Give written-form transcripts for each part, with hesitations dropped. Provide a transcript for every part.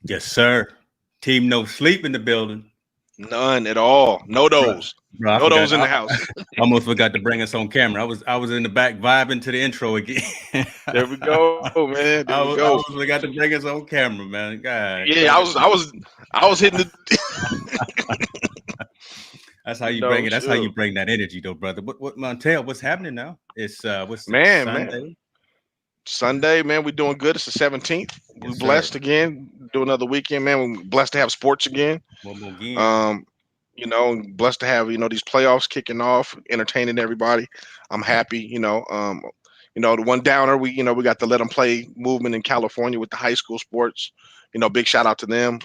Yes, sir. Team No Sleep in the building. None at all. No Bro, those. bro, I No forgot. those in I, the house. I almost forgot to bring us on camera. I was in the back vibing to the intro again. There we go, man. There we I go. almost forgot to bring us on camera, man. God, Yeah, dog. I was hitting the That's how you bring no it. That's how you chill. bring that energy, though, brother. What Montell? What's happening now? It's what's it? Man. Sunday. Sunday, man, we doing good. It's the 17th. We Yes, sir. blessed again. Do another weekend, man. We blessed to have sports again. One more again. Um, blessed to have these playoffs kicking off, entertaining everybody. I'm happy. The one downer we got the Let Them Play movement in California with the high school sports. Big shout out to them.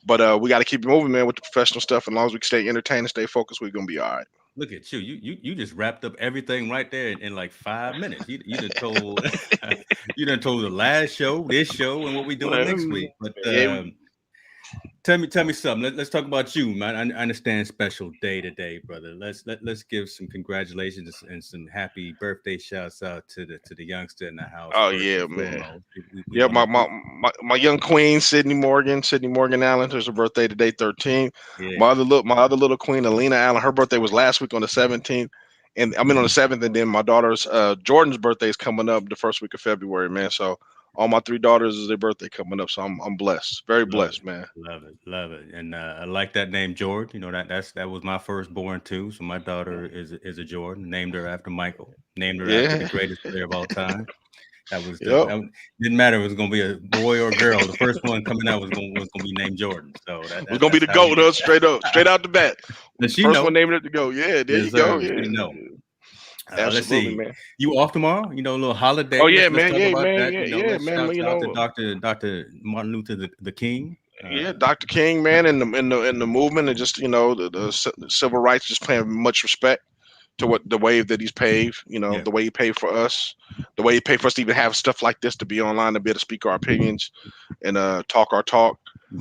But we got to keep it moving, man, with the professional stuff. As long as we can stay entertained and stay focused, we're gonna be all right. Look at you. You just wrapped up everything right there in like 5 minutes. You done told you done told the last show, this show, and what we doing next week. But Yeah, tell me something. Let's talk about you, man. I understand special day today, brother. Let's give some congratulations and some happy birthday shouts out to the youngster in the house oh first yeah, and man. foremost. We Yeah, want my, to my my my young queen, Sydney Morgan Allen. It's her birthday today, 13. yeah. My other little queen, Alina Allen. Her birthday was last week on the 17th, and I mean on the 7th. And then my daughter's Jordan's birthday is coming up the first week of February, man. So all my three daughters is their birthday coming up. So I'm blessed, very Love it, blessed, man. love it, and I like that name, George. That was my firstborn too. So my daughter is a Jordan. Named her after Michael. Named her after the Yeah, greatest player of all time. That was yep. didn't matter. If it was going to be a boy or a girl. The first one coming out was going to be named Jordan. So We're gonna be that's the how we goat, did. huh? Straight out the bat. Does she First know? one naming it to go. Yeah, there Yes, you go. sir. Yeah, She know. Let's absolutely, see. man. You off tomorrow? A little Oh holiday. yeah, Let's man. talk Yeah, about man. that. Yeah, yeah, Let's man. shout out to Doctor Martin Luther the King. Yeah, Dr. King, man, and the movement, and just the civil rights, just paying much respect to what the wave that he's paved. Yeah, The way he paid for us, the way he paid for us to even have stuff like this, to be online, to be able to speak our opinions and talk our talk.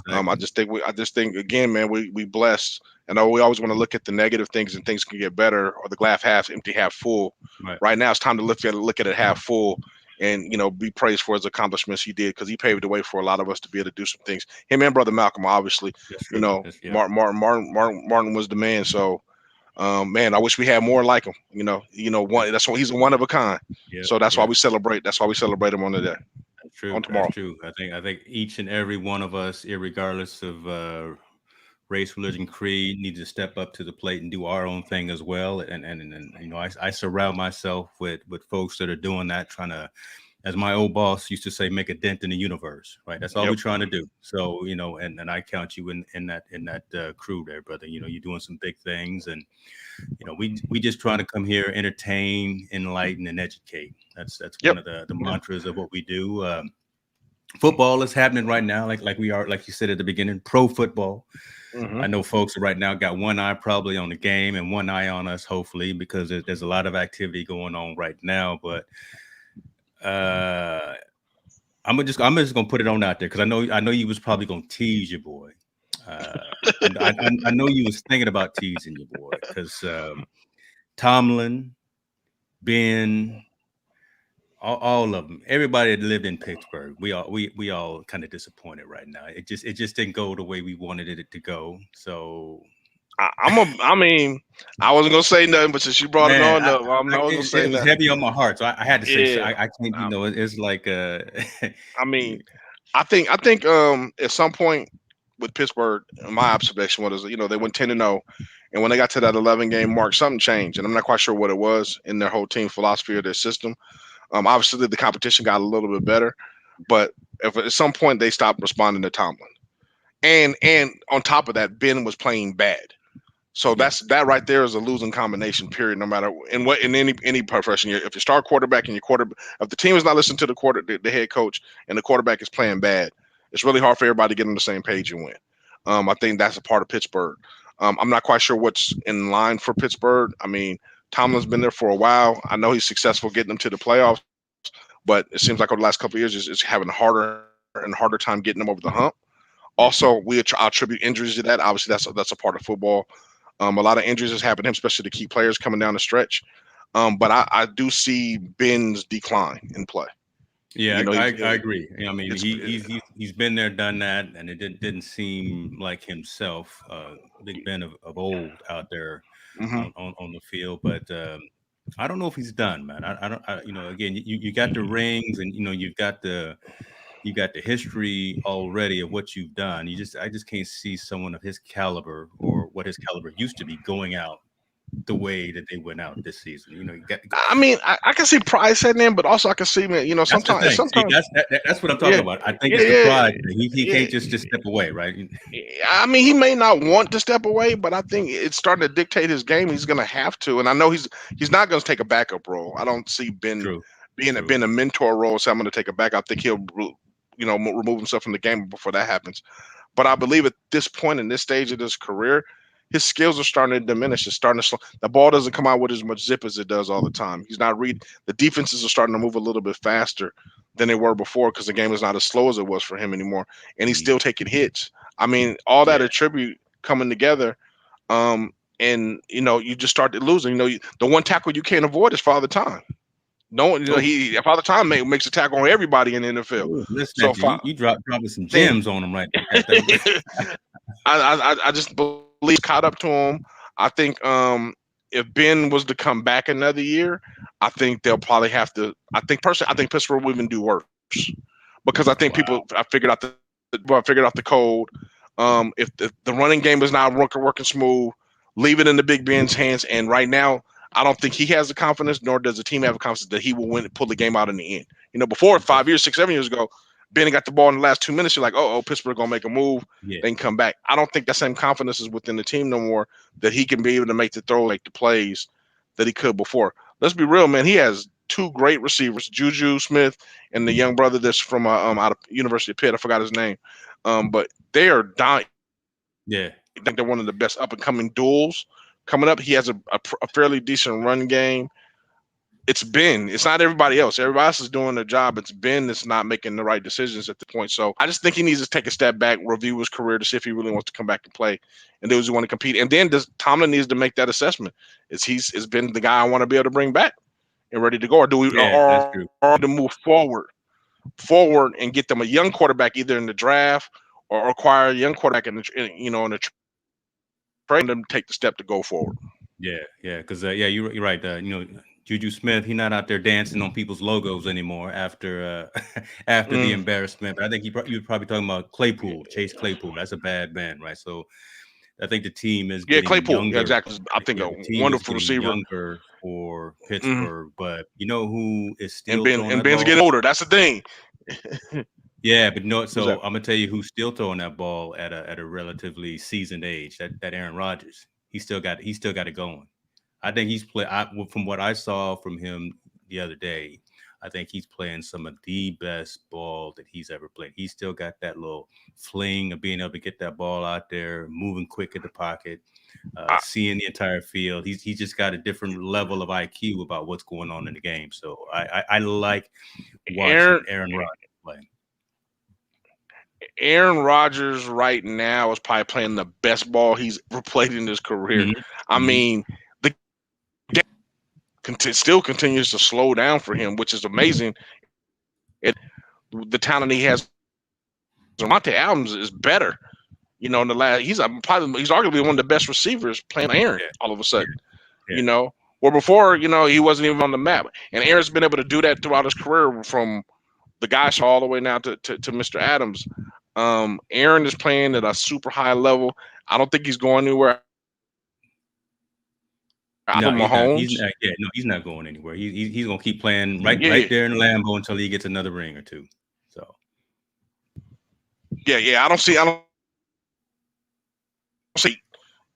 I exactly. just think again, man, we blessed. And we always want to look at the negative things and things can get better, or the glass half empty, half full. Right. Right now, it's time to look at it half full, and be praised for his accomplishments he did, because he paved the way for a lot of us to be able to do some things. Him and brother Malcolm, obviously, That's true. Yeah. Martin was the man. So, man, I wish we had more like him. One, That's that's why he's a one of a kind. yeah. So that's why Yeah. we celebrate. That's why we celebrate him on today, That's true. on That's tomorrow. true. I think each and every one of us, irregardless of race, religion, creed, needs to step up to the plate and do our own thing as well. And I surround myself with folks that are doing that, trying to, as my old boss used to say, make a dent in the universe. Right. That's all we're Yep. trying to do. So and I count you in that crew there, brother. You're doing some big things, and we just trying to come here, entertain, enlighten, and educate. That's one Yep. of the mantras of what we do. Football is happening right now, like we are, like you said at the beginning, pro football. Hmm. I know folks right now got one eye probably on the game and one eye on us, hopefully, because there's a lot of activity going on right now. But uh, I'm just gonna put it on out there, because I know you was probably gonna tease your boy. Uh, I know you was thinking about teasing your boy, because Tomlin, Ben, all of them, everybody that lived in Pittsburgh, we all kind of disappointed right now. It just didn't go the way we wanted it to go. So I mean, I wasn't gonna say nothing, but since you brought it man, on, no, I'm not gonna say it was nothing. heavy on my heart, so I had to say so. Yeah. I can't, it's like I mean, I think at some point with Pittsburgh, my observation was, they went 10-0, and when they got to that 11-game mark, something changed, and I'm not quite sure what it was in their whole team philosophy or their system. Obviously the competition got a little bit better, but if at some point they stopped responding to Tomlin, and on top of that, Ben was playing bad. So yeah, that right there is a losing combination. Period. No matter in any profession, if you start quarterback and if the team is not listening to the head coach, and the quarterback is playing bad, it's really hard for everybody to get on the same page and win. I think that's a part of Pittsburgh. I'm not quite sure what's in line for Pittsburgh. I mean, Tomlin's been there for a while. I know he's successful getting them to the playoffs, but it seems like over the last couple of years, is having a harder and harder time getting them over the hump. Also, yeah, I attribute injuries to that. Obviously, that's a part of football. A lot of injuries has happened to him, especially the key players coming down the stretch. But I do see Ben's decline in play. Yeah, You know, I agree. I mean, it's he's been there, done that, and it didn't seem like himself, Big Ben of old out there mhm. on the field. But I don't know if he's done, man. I don't. Again, you got the rings, and you got the history already of what you've done. I just can't see someone of his caliber or what his caliber used to be going out the way that they went out this season. You got I mean, I can see pride setting in, but also I can see, man, you know, That's the thing. See, sometimes, that's what I'm talking yeah, about. I think yeah, it's the yeah, pride thing. He yeah. can't just step away, right? I mean, he may not want to step away, but I think it's starting to dictate his game. He's going to have to, and I know he's not going to take a backup role. I don't see Ben True, being true. a mentor role. So I'm going to take a back. I think he'll, remove himself from the game before that happens. But I believe at this point in this stage of his career, his skills are starting to diminish. It's starting to slow. The ball doesn't come out with as much zip as it does all the time. He's not read. The defenses are starting to move a little bit faster than they were before because the game is not as slow as it was for him anymore, and he's still taking hits. I mean, all that Yeah, attribute coming together, and you just start losing. The one tackle you can't avoid is Father Time. No, oh, Father Time makes a tackle on everybody in the NFL. oh, listen So at if I you dropping some think gems on him right there. I just believe caught up to him. I think if Ben was to come back another year, I think they'll probably have to. I think personally, I think Pittsburgh will even do worse because I think Wow. I figured out the code. If the running game is not working smooth, leave it in the Big Ben's hands. And right now, I don't think he has the confidence, nor does the team have the confidence that he will win and pull the game out in the end. Before Okay. 5 years, 6, 7 years ago, Ben got the ball in the last 2 minutes. You're like, oh, Pittsburgh gonna make a move. Yeah. They can come back. I don't think that same confidence is within the team no more that he can be able to make the throw, like the plays that he could before. Let's be real, man. He has two great receivers, Juju Smith and the young brother that's from out of University of Pitt. I forgot his name, but they are dying. Yeah. I think they're one of the best up and coming duels coming up. He has a fairly decent run game. It's Ben. It's not everybody else. Everybody else is doing their job. It's Ben that's not making the right decisions at the point. So I just think he needs to take a step back, review his career to see if he really wants to come back and play, and does he want to compete. And then Tomlin needs to make that assessment. Is Ben the guy I want to be able to bring back and ready to go, or do we Yeah, that's true. or to move forward and get them a young quarterback either in the draft or acquire a young quarterback in the trade them take the step to go forward. Yeah, yeah, because you're right. Juju Smith, he's not out there dancing on people's logos anymore after after the embarrassment. But I think you're probably talking about Claypool, Chase Claypool. That's a bad man, right? So I think the team is getting Claypool. Yeah, younger. exactly. I think Yeah, a the team is wonderful getting receiver. younger for Mhm. Pittsburgh. But you know who is And still throwing that Ben's ball? getting older. That's the thing. Yeah, but no. Who's So that? I'm gonna tell you who's still throwing that ball at a relatively seasoned age. That Aaron Rodgers. He still got it going. I think he's from what I saw from him the other day. I think he's playing some of the best ball that he's ever played. He's still got that little fling of being able to get that ball out there, moving quick in the pocket, seeing the entire field. He's just got a different level of IQ about what's going on in the game. So I like watching Aaron Rodgers play. Aaron Rodgers right now is probably playing the best ball he's ever played in his career. Mm-hmm. I Mm-hmm. mean, the game still continues to slow down for him, which is amazing. The talent he has, Montell Adams is better. In the last, he's arguably one of the best receivers playing Aaron. Yeah. All of a sudden, Yeah. where before, he wasn't even on the map. And Aaron's been able to do that throughout his career, from the guy all the way now to Mr. Adams. Aaron is playing at a super high level. I don't think he's going anywhere. No, he's not. He's Mahomes. not. Yeah, no, he's not going anywhere. He's gonna keep playing right Yeah, there in the Lambeau until he gets another ring or two. So yeah. I don't see.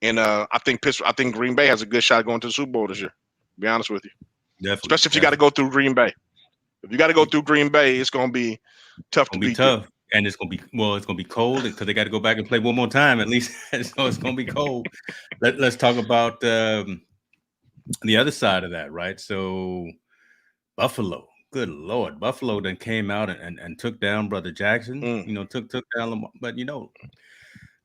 And I think Green Bay has a good shot going to the Super Bowl this year. To be honest with you, definitely, especially if you got to go through Green Bay. If you got to go through Green Bay, it's gonna be tough to beat. Tough, and it's gonna be cold because they got to go back and play one more time at least. So it's gonna be cold. Let's talk about the other side of that, right? So Buffalo. Good Lord, Buffalo then came out and took down Brother Jackson. Took down Lamar. But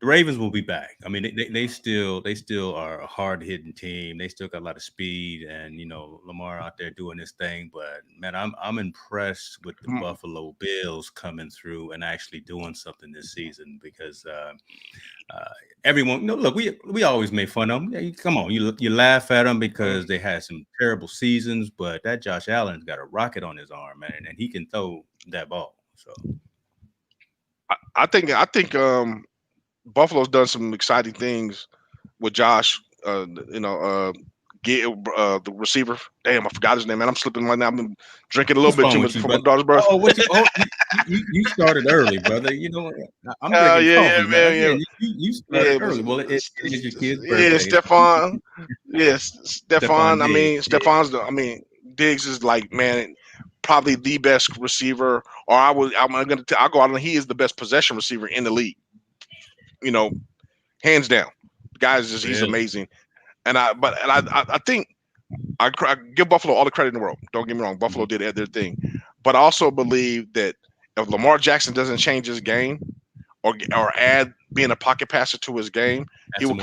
the Ravens will be back. I mean, they still are a hard hitting team. They still got a lot of speed, and Lamar out there doing his thing. But man, I'm impressed with the Buffalo Bills coming through and actually doing something this season because everyone, look, we always make fun of them. Yeah, come on, you laugh at them because they had some terrible seasons, but that Josh Allen's got a rocket on his arm, man, and he can throw that ball. So I think Buffalo's done some exciting things with Josh. The receiver. Damn, I forgot his name, man. I'm slipping right now. I've been drinking a little bit too much for my daughter's birthday. You started early, brother. I'm drinking coffee, man. You started early. Well, it is your kid's birthday. Yeah, Stephon. Yes, Stephon. Diggs is like, man, probably the best receiver. Or I'll go out and he is the best possession receiver in the league. Hands down. The guy's he's amazing. And I think I give Buffalo all the credit in the world. Don't get me wrong. Buffalo did their thing. But I also believe that if Lamar Jackson doesn't change his game or add being a pocket passer to his game, he will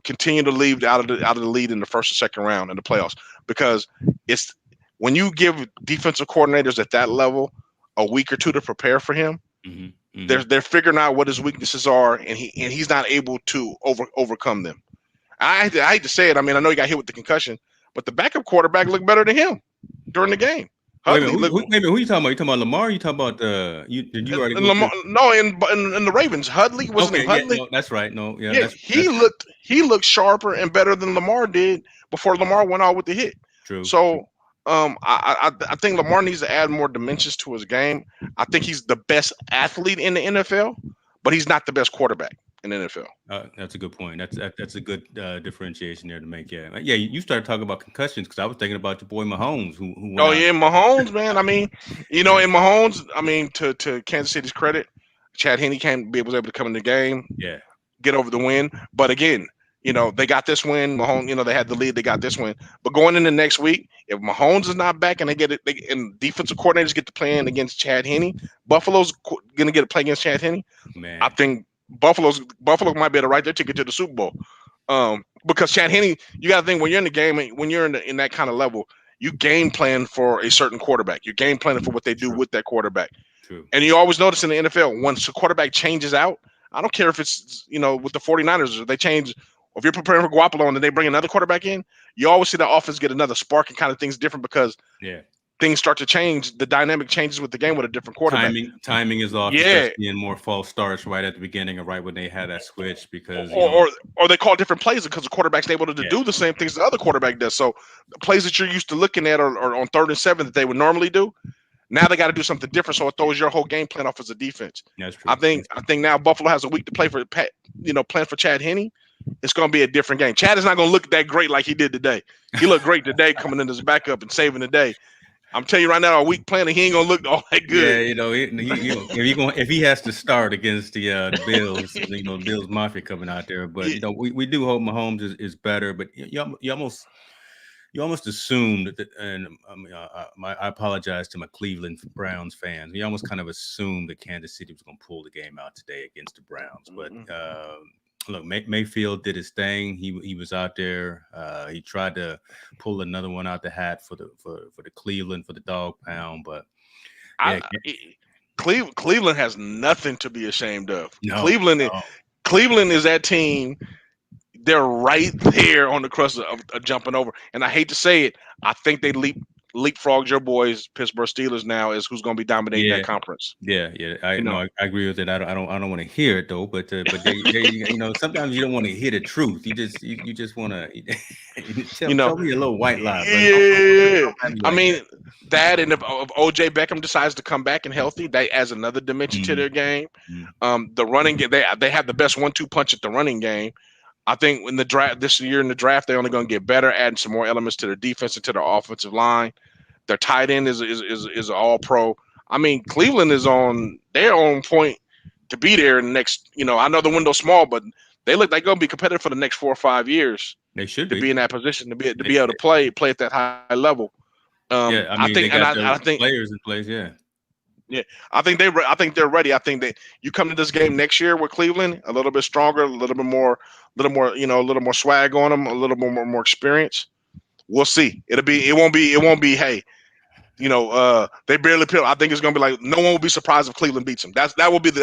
continue to lead out of the lead in the first or second round in the playoffs. Because it's when you give defensive coordinators at that level a week or two to prepare for him, they're figuring out what his weaknesses are, and he's not able to overcome them. I hate to say it. I mean, I know he got hit with the concussion, but the backup quarterback looked better than him during the game. Wait a minute, who are you talking about? You talking about Lamar? Or you talking about Lamar? No, in the Ravens, Hudley wasn't it Hudley? Yeah, no, that's right. No, he looked sharper and better than Lamar did before Lamar went out with the hit. True. So, I think Lamar needs to add more dimensions to his game. I think he's the best athlete in the NFL, but he's not the best quarterback in the NFL. That's a good point. That's a good differentiation there to make. Yeah. You started talking about concussions because I was thinking about your boy Mahomes, who Mahomes, man. I mean, in Mahomes, I mean, to Kansas City's credit, Chad Henne was able to come in the game, get over the win. But again, they got this win. Mahomes, they had the lead, they got this win. But going into next week, if Mahomes is not back and and defensive coordinators get to play in against Chad Henne, Buffalo's gonna get to play against Chad Henne. Man, I think Buffalo might be able to write their ticket to the Super Bowl. Because Chad Henne, you got to think when you're in the game, when you're in that kind of level, you game plan for a certain quarterback. You're game planning for what they do with that quarterback. True. And you always notice in the NFL, once a quarterback changes out, I don't care if it's, with the 49ers, they change. If you're preparing for Garoppolo and then they bring another quarterback in, you always see the offense get another spark and kind of things different because things start to change. The dynamic changes with the game with a different quarterback. Timing is off. Yeah. Seeing more false starts right at the beginning or right when they had that switch because or they call different plays because the quarterback's able to do the same things the other quarterback does. So the plays that you're used to looking at are on 3rd and 7 that they would normally do. Now they got to do something different, so it throws your whole game plan off as a defense. That's true. I think now Buffalo has a week to play for plan for Chad Henne. It's going to be a different game. Chad is not going to look that great like he did today. He looked great today coming in as a backup and saving the day. I'm telling you right now, our week planning, he ain't gonna look all that good. Yeah, if he has to start against the Bills, Bills Mafia coming out there. But we do hope Mahomes is better. But you almost assumed that, and I apologize to my Cleveland Browns fans. We almost kind of assumed that Kansas City was going to pull the game out today against the Browns. But look, Mayfield did his thing. He was out there. He tried to pull another one out the hat for the Cleveland for the dog pound. But Cleveland has nothing to be ashamed of. No, Cleveland is that team. They're right there on the crust of jumping over. And I hate to say it, I think they leapfrogged your boys, Pittsburgh Steelers, now is who's going to be dominating that conference. Yeah. I agree with it. I don't want to hear it though, but they, sometimes you don't want to hear the truth. You just want to tell me a little white lie. Yeah. I mean that, and if OJ Beckham decides to come back and healthy, that adds another dimension to their game. The running game, they have the best 1-2 punch at the running game. I think in the draft this year in the draft, they're only going to get better, adding some more elements to their defense and to their offensive line. Their tight end is an all pro. I mean, Cleveland is on their own point to be there in the next, I know the window's small, but they look like they're going to be competitive for the next 4 or 5 years. They should be in that position to be able to play at that high level. I think players in place. Yeah. Yeah, I think they're ready. I think that you come to this game next year with Cleveland a little bit stronger, a little more, a little more swag on them, a little more experience. We'll see. It won't be. Hey, they barely play. I think it's gonna be like no one will be surprised if Cleveland beats them. That will be the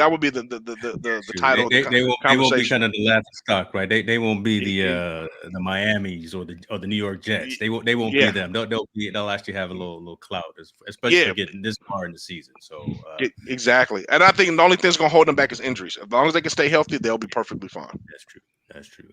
True. title of the They won't be conversation. kind of the laughing stock, right? They won't be the Miamis or the New York Jets. They won't be Yeah, them. They'll actually have a little clout, especially yeah, for getting this far in the season. So exactly. And I think the only thing that's gonna hold them back is injuries. As long as they can stay healthy, they'll be perfectly fine. that's true. That's true.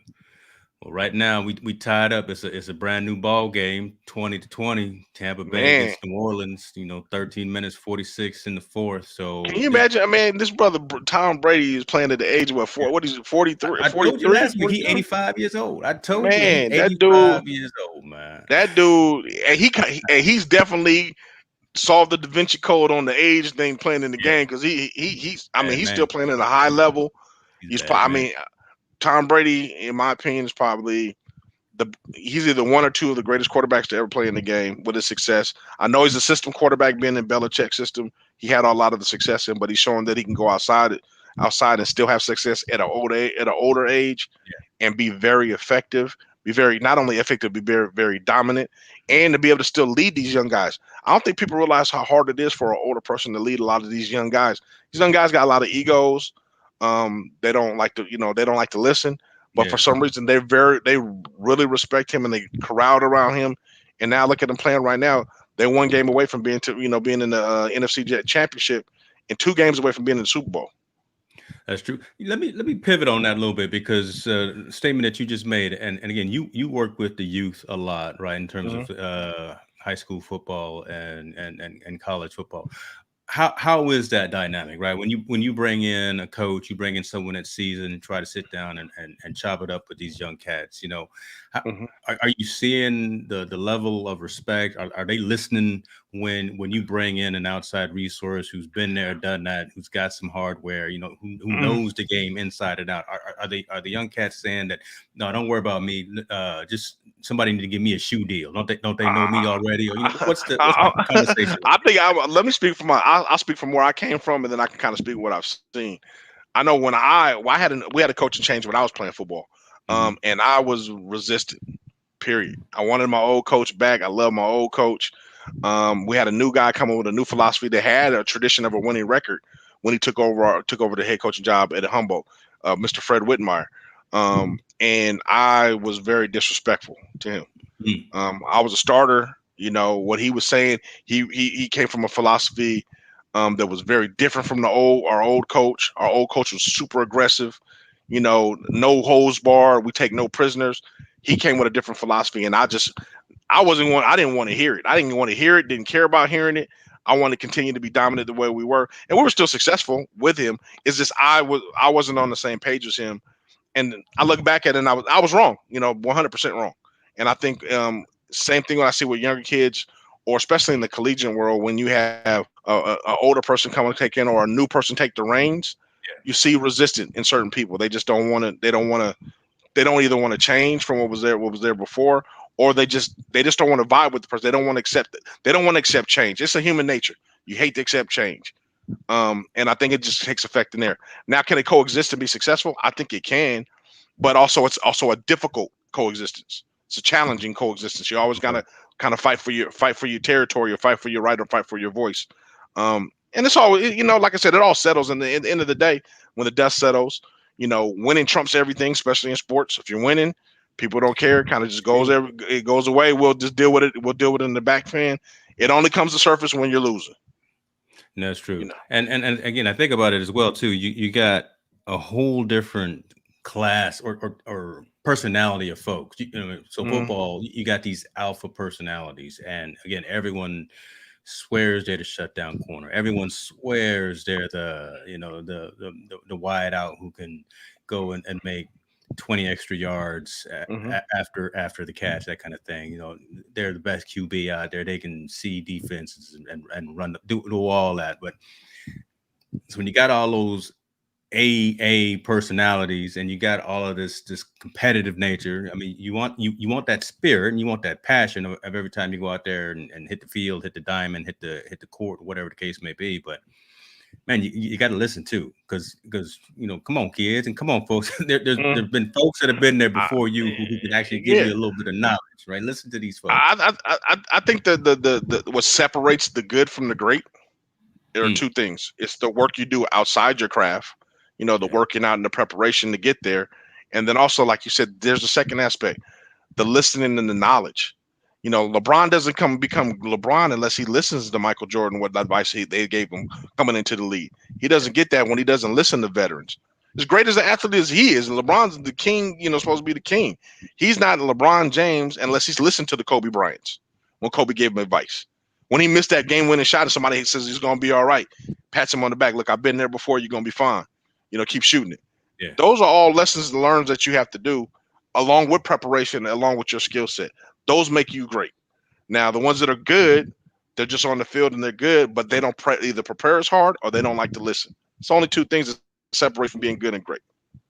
Well, right now we tied up. It's a brand new ball game, 20-20. Tampa Bay Man, against New Orleans. 13 minutes 46 in the fourth. can So you imagine? I mean, this brother Tom Brady is playing at the age of what is it, 43, I told you 43, last week he 42? 85 years old. I told you he Man, 85 years old, man. and he's definitely solved the Da Vinci Code on the age thing playing in the Yeah, game because he's man. still playing at a high level. He's bad, I man. mean, Tom Brady, in my opinion, is probably he's either one or two of the greatest quarterbacks to ever play in the game with his success. I know he's a system quarterback, being in Belichick's system. He had a lot of the success in, but he's showing that he can go outside and still have success at an older age and be very effective. Be very not only effective, be very very dominant, and to be able to still lead these young guys. I don't think people realize how hard it is for an older person to lead a lot of these young guys. These young guys got a lot of egos. They don't like to, they don't like to listen. But for Yeah, some reason, they really respect him and they crowd around him. And now look at them playing right now. They're one game away from being being in the NFC Championship, and 2 games away from being in the Super Bowl. that's true. Let me pivot on that a little bit because statement that you just made, and again, you work with the youth a lot, right? In terms Mhm. of high school football and college football. How is that dynamic, right? When you bring in a coach, you bring in someone that seasoned and try to sit down and chop it up with these young cats. How, Mhm. are you seeing the level of respect? Are they listening when you bring in an outside resource who's been there, done that, who's got some hardware, who Mhm. knows the game inside and out? Are the young cats saying that no, don't worry about me, just somebody need to give me a shoe deal? Don't they know me I, already? Or what's the I, conversation like? let me speak from I'll speak from where I came from, and then I can kind of speak what I've seen. I know we had a coaching change when I was playing football, Mhm. and I was resistant. Period. I wanted my old coach back. I love my old coach. We had a new guy come in with a new philosophy that had a tradition of a winning record when he took over the head coaching job at Humboldt, Mr. Fred Whitmire. And I was very disrespectful to him. Mm. I was a starter. What he was saying. He came from a philosophy that was very different from our old coach. Our old coach was super aggressive. No holds barred. We take no prisoners. He came with a different philosophy, and I didn't want to hear it. I didn't want to hear it. Didn't care about hearing it. I wanted to continue to be dominant the way we were, and we were still successful with him. It's just I wasn't on the same page as him, and I look back at it and I was wrong. 100% wrong. And I think same thing when I see with younger kids, or especially in the collegiate world, when you have a older person come and take in, or a new person take the reins, you see resistance in certain people. They just don't want to. They don't want to. They don't either want to change from what was there before, or they just don't want to vibe with the person. They don't want to accept it. They don't want to accept change. It's a human nature. You hate to accept change. And I think it just takes effect in there. Now, can it coexist and be successful? I think it can, but also it's also a difficult coexistence. It's a challenging coexistence. You always gotta kind of fight for your territory, or fight for your right, or fight for your voice. And it's all like I said, it all settles in the end of the day when the dust settles. Winning trumps everything, especially in sports. If you're winning, people don't care. Kind of just it goes away. We'll just deal with it. We'll deal with it in the back fan. It only comes to surface when you're losing. That's You true. know. And again, I think about it as well too. You got a whole different class or personality of folks. So Mhm. football, you got these alpha personalities, and again, everyone swears they're the shutdown corner. Everyone swears they're the wide out who can go and make 20 extra yards Mhm. after the catch, that kind of thing. They're the best QB out there. They can see defenses and run do all that. But so when you got all those A personalities, and you got all of this competitive nature. I mean, you want that spirit and you want that passion of every time you go out there and hit the field, hit the diamond, hit the court, whatever the case may be. But man, you got to listen too, because come on, kids, and come on, folks. There's been folks that have been there before you who can actually give you a little bit of knowledge, right? Listen to these folks. I think the what separates the good from the great, there are two things. It's the work you do outside your craft, the working out and the preparation to get there. And then also, like you said, there's a second aspect, the listening and the knowledge. LeBron doesn't become LeBron unless he listens to Michael Jordan, what advice they gave him coming into the league. He doesn't get that when he doesn't listen to veterans. As great as an athlete as he is, and LeBron's the king, supposed to be the king. He's not LeBron James unless he's listened to the Kobe Bryants when Kobe gave him advice. When he missed that game-winning shot and somebody says he's going to be all right, pats him on the back. Look, I've been there before. You're going to be fine. Keep shooting it. Yeah. Those are all lessons learned that you have to do along with preparation, along with your skill set. Those make you great. Now, the ones that are good, they're just on the field and they're good, but they don't either prepare as hard or they don't like to listen. It's only two things that separate from being good and great.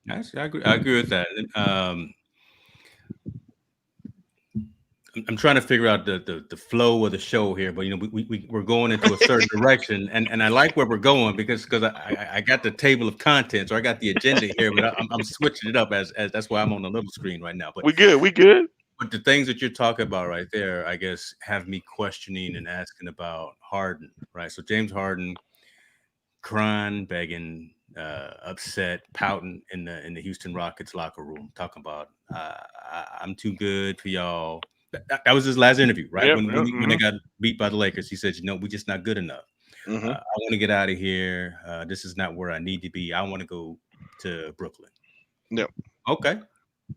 I agree with that. I'm trying to figure out the flow of the show here, but we're going into a certain direction, and I like where we're going because I got the table of contents, or I got the agenda here, but I'm switching it up as that's why I'm on the little screen right now. But we good. But the things that you're talking about right there, I guess, have me questioning and asking about Harden, right? So James Harden, crying, begging, upset, pouting in the Houston Rockets locker room, talking about I'm too good for y'all. That was his last interview, right? Yep, when they got beat by the Lakers, he said, we're just not good enough. I want to get out of here. This is not where I need to be. I want to go to Brooklyn. Yep. Okay.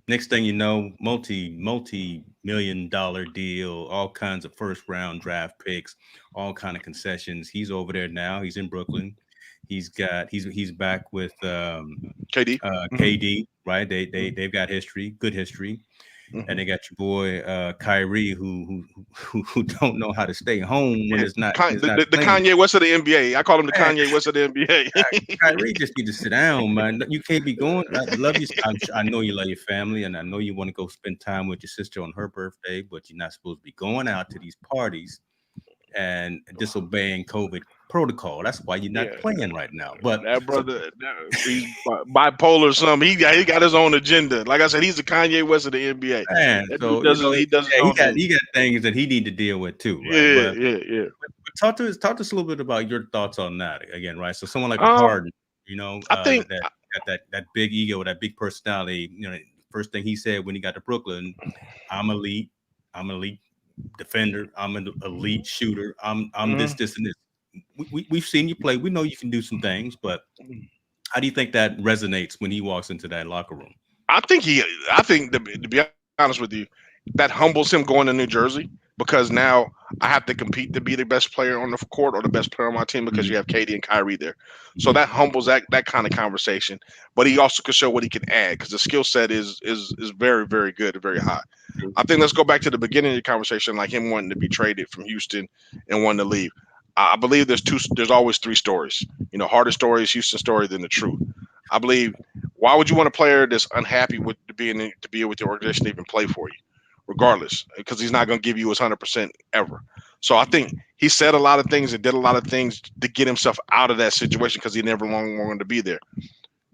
Next thing you know, multi-million-dollar deal, all kinds of first-round draft picks, all kind of concessions. He's over there now. He's in Brooklyn. He's back with KD. KD, right? They've got good history. And they got your boy Kyrie, who don't know how to stay home when it's not. The Kanye West of the NBA. I call him the Kanye West of the NBA. Kyrie just need to sit down, man. You can't be going. I love you. I know you love your family, and I know you want to go spend time with your sister on her birthday, but you're not supposed to be going out to these parties and disobeying COVID protocol. That's why you're not playing right now. But that brother, he's bipolar or something. He got his own agenda. Like I said, he's the Kanye West of the NBA. Man, so he got things that he need to deal with too. Right? Yeah. But talk to us a little bit about your thoughts on that again, right? So someone like Harden, I think that got that big ego, that big personality. First thing he said when he got to Brooklyn, I'm elite defender. I'm an elite shooter. I'm this and this. We've seen you play. We know you can do some things, but how do you think that resonates when he walks into that locker room? I think to be honest with you, that humbles him going to New Jersey, because now I have to compete to be the best player on the court or the best player on my team because you have KD and Kyrie there. So that humbles that kind of conversation. But he also can show what he can add because the skill set is very, very good and very high. I think let's go back to the beginning of the conversation, like him wanting to be traded from Houston and wanting to leave. I believe there's always three stories. Harden story is Houston story, then the truth. I believe, why would you want a player that's unhappy with to be with the organization to even play for you, regardless? Because he's not going to give you his 100% ever. So I think he said a lot of things and did a lot of things to get himself out of that situation because he never long wanted to be there.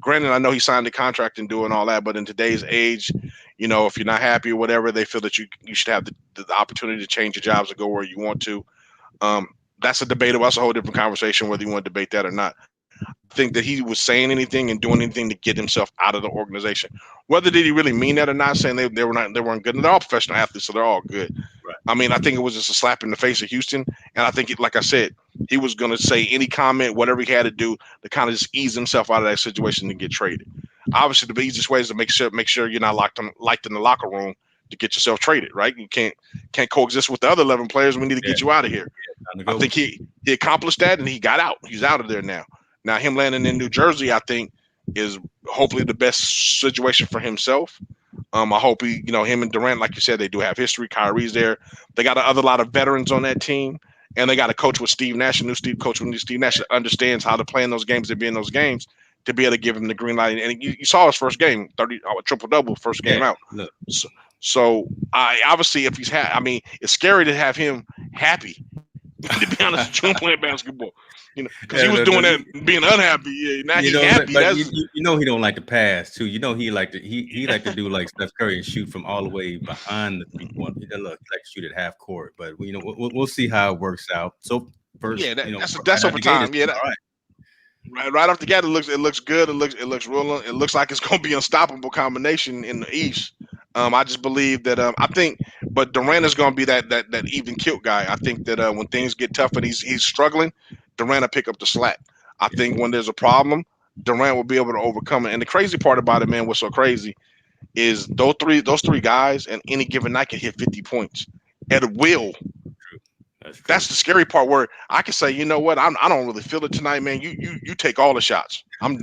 Granted, I know he signed the contract and doing all that, but in today's age, if you're not happy or whatever, they feel that you should have the opportunity to change your jobs and go where you want to. That's a debatable. That's a whole different conversation whether you want to debate that or not. I think that he was saying anything and doing anything to get himself out of the organization. Whether did he really mean that or not, saying they weren't good. And they're all professional athletes, so they're all good. Right. I mean, I think it was just a slap in the face of Houston. And I think, like I said, he was going to say any comment, whatever he had to do to kind of just ease himself out of that situation to get traded. Obviously, the easiest way is to make sure you're not liked in the locker room to get yourself traded, right? You can't coexist with the other 11 players. We need to get you out of here. I think he accomplished that and he got out. He's out of there now. Now him landing in New Jersey, I think, is hopefully the best situation for himself. I hope him and Durant, like you said, they do have history. Kyrie's there. They got a lot of veterans on that team, and they got a coach with Steve Nash, a new coach with Steve Nash that understands how to play in those games and be in those games. to be able to give him the green light. And you saw his first game, 30 triple-double, first game out. Look. So obviously, if he's it's scary to have him happy. To be honest, with you, playing basketball, because he was doing that, being unhappy. Yeah, now he's happy. But he don't like to pass too. He like to do like Steph Curry and shoot from all the way behind the 3-point. Look, he like to shoot at half court. But we'll see how it works out. So first, that's over time. Yeah, right off the gate, it looks good. It looks real. It looks like it's going to be unstoppable combination in the East. I just believe that but Durant is going to be that even killed guy. I think that when things get tough and he's struggling, Durant will pick up the slack. I think when there's a problem, Durant will be able to overcome it. And the crazy part about it, man, what's so crazy is those three guys and any given night can hit 50 points at will. That's the scary part where I can say, you know what, I don't really feel it tonight, man. You take all the shots. I'm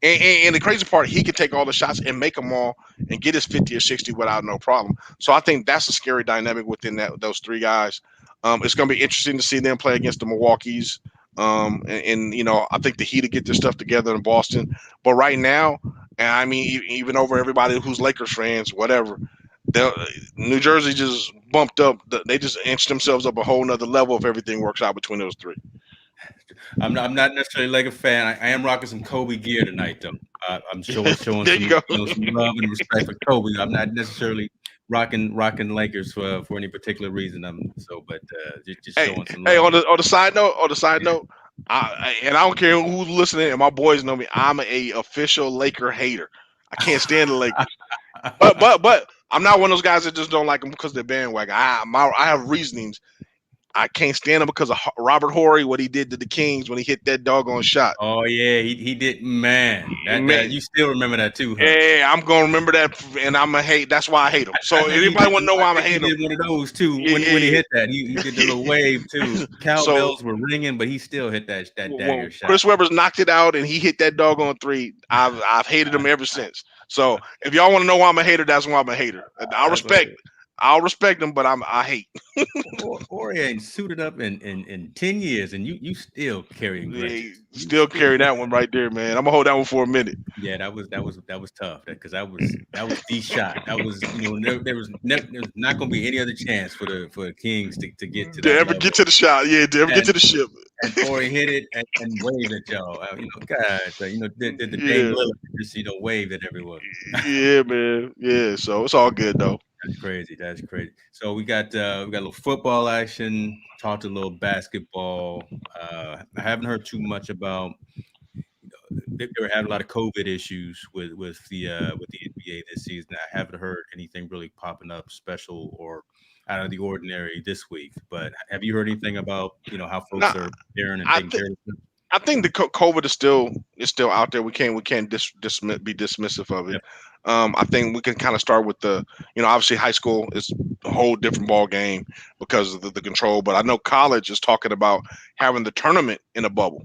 and the crazy part, he can take all the shots and make them all and get his 50 or 60 without no problem. So I think that's a scary dynamic within those three guys. It's going to be interesting to see them play against the Milwaukees. And I think the Heat to get their stuff together in Boston. But right now, and I mean, even over everybody who's Lakers fans, whatever, New Jersey just bumped up. They just inched themselves up a whole nother level if everything works out between those three. I'm not necessarily like a fan. I am rocking some Kobe gear tonight, though. I'm showing some love and respect for Kobe. I'm not necessarily rocking Lakers for any particular reason. But just showing some love. Hey, on the side note, I don't care who's listening, and my boys know me. I'm a official Laker hater. I can't stand the Lakers, but I'm not one of those guys that just don't like them because they're bandwagon. I have reasonings. I can't stand him because of Robert Horry, what he did to the Kings when he hit that doggone shot. Oh, yeah, he did. Man, you still remember that too, huh? Yeah, I'm going to remember that, and I'm going to hate. That's why I hate him. So anybody want to know why I'm a hater? He did one of those, too, when he hit that. He did the little wave, too. Cowbells were ringing, but he still hit that dagger shot. Chris Webber's knocked it out, and he hit that doggone three. I've hated him ever since. So if y'all want to know why I'm a hater, that's why I'm a hater. I'll respect him, but I hate. Horry ain't suited up in 10 years, and you still carrying grudges. Still carry that one right there, man. I'm gonna hold that one for a minute. Yeah, that was tough. Because that was the shot. That was there was not gonna be any other chance for the Kings to get to that get to the shot. Yeah, to ever get to the ship. And Horry hit it and waved at y'all. Did the Dame Lillard just waved at everyone. Yeah, man. Yeah, so it's all good though. That's crazy. So we got a little football action. Talked a little basketball. I haven't heard too much about. They were having a lot of COVID issues with the NBA this season. I haven't heard anything really popping up special or out of the ordinary this week. But have you heard anything about how folks are faring and taking care of it? I think the COVID is still out there. We can't be dismissive of it. Yep. I think we can kind of start with the obviously high school is a whole different ball game because of the control. But I know college is talking about having the tournament in a bubble.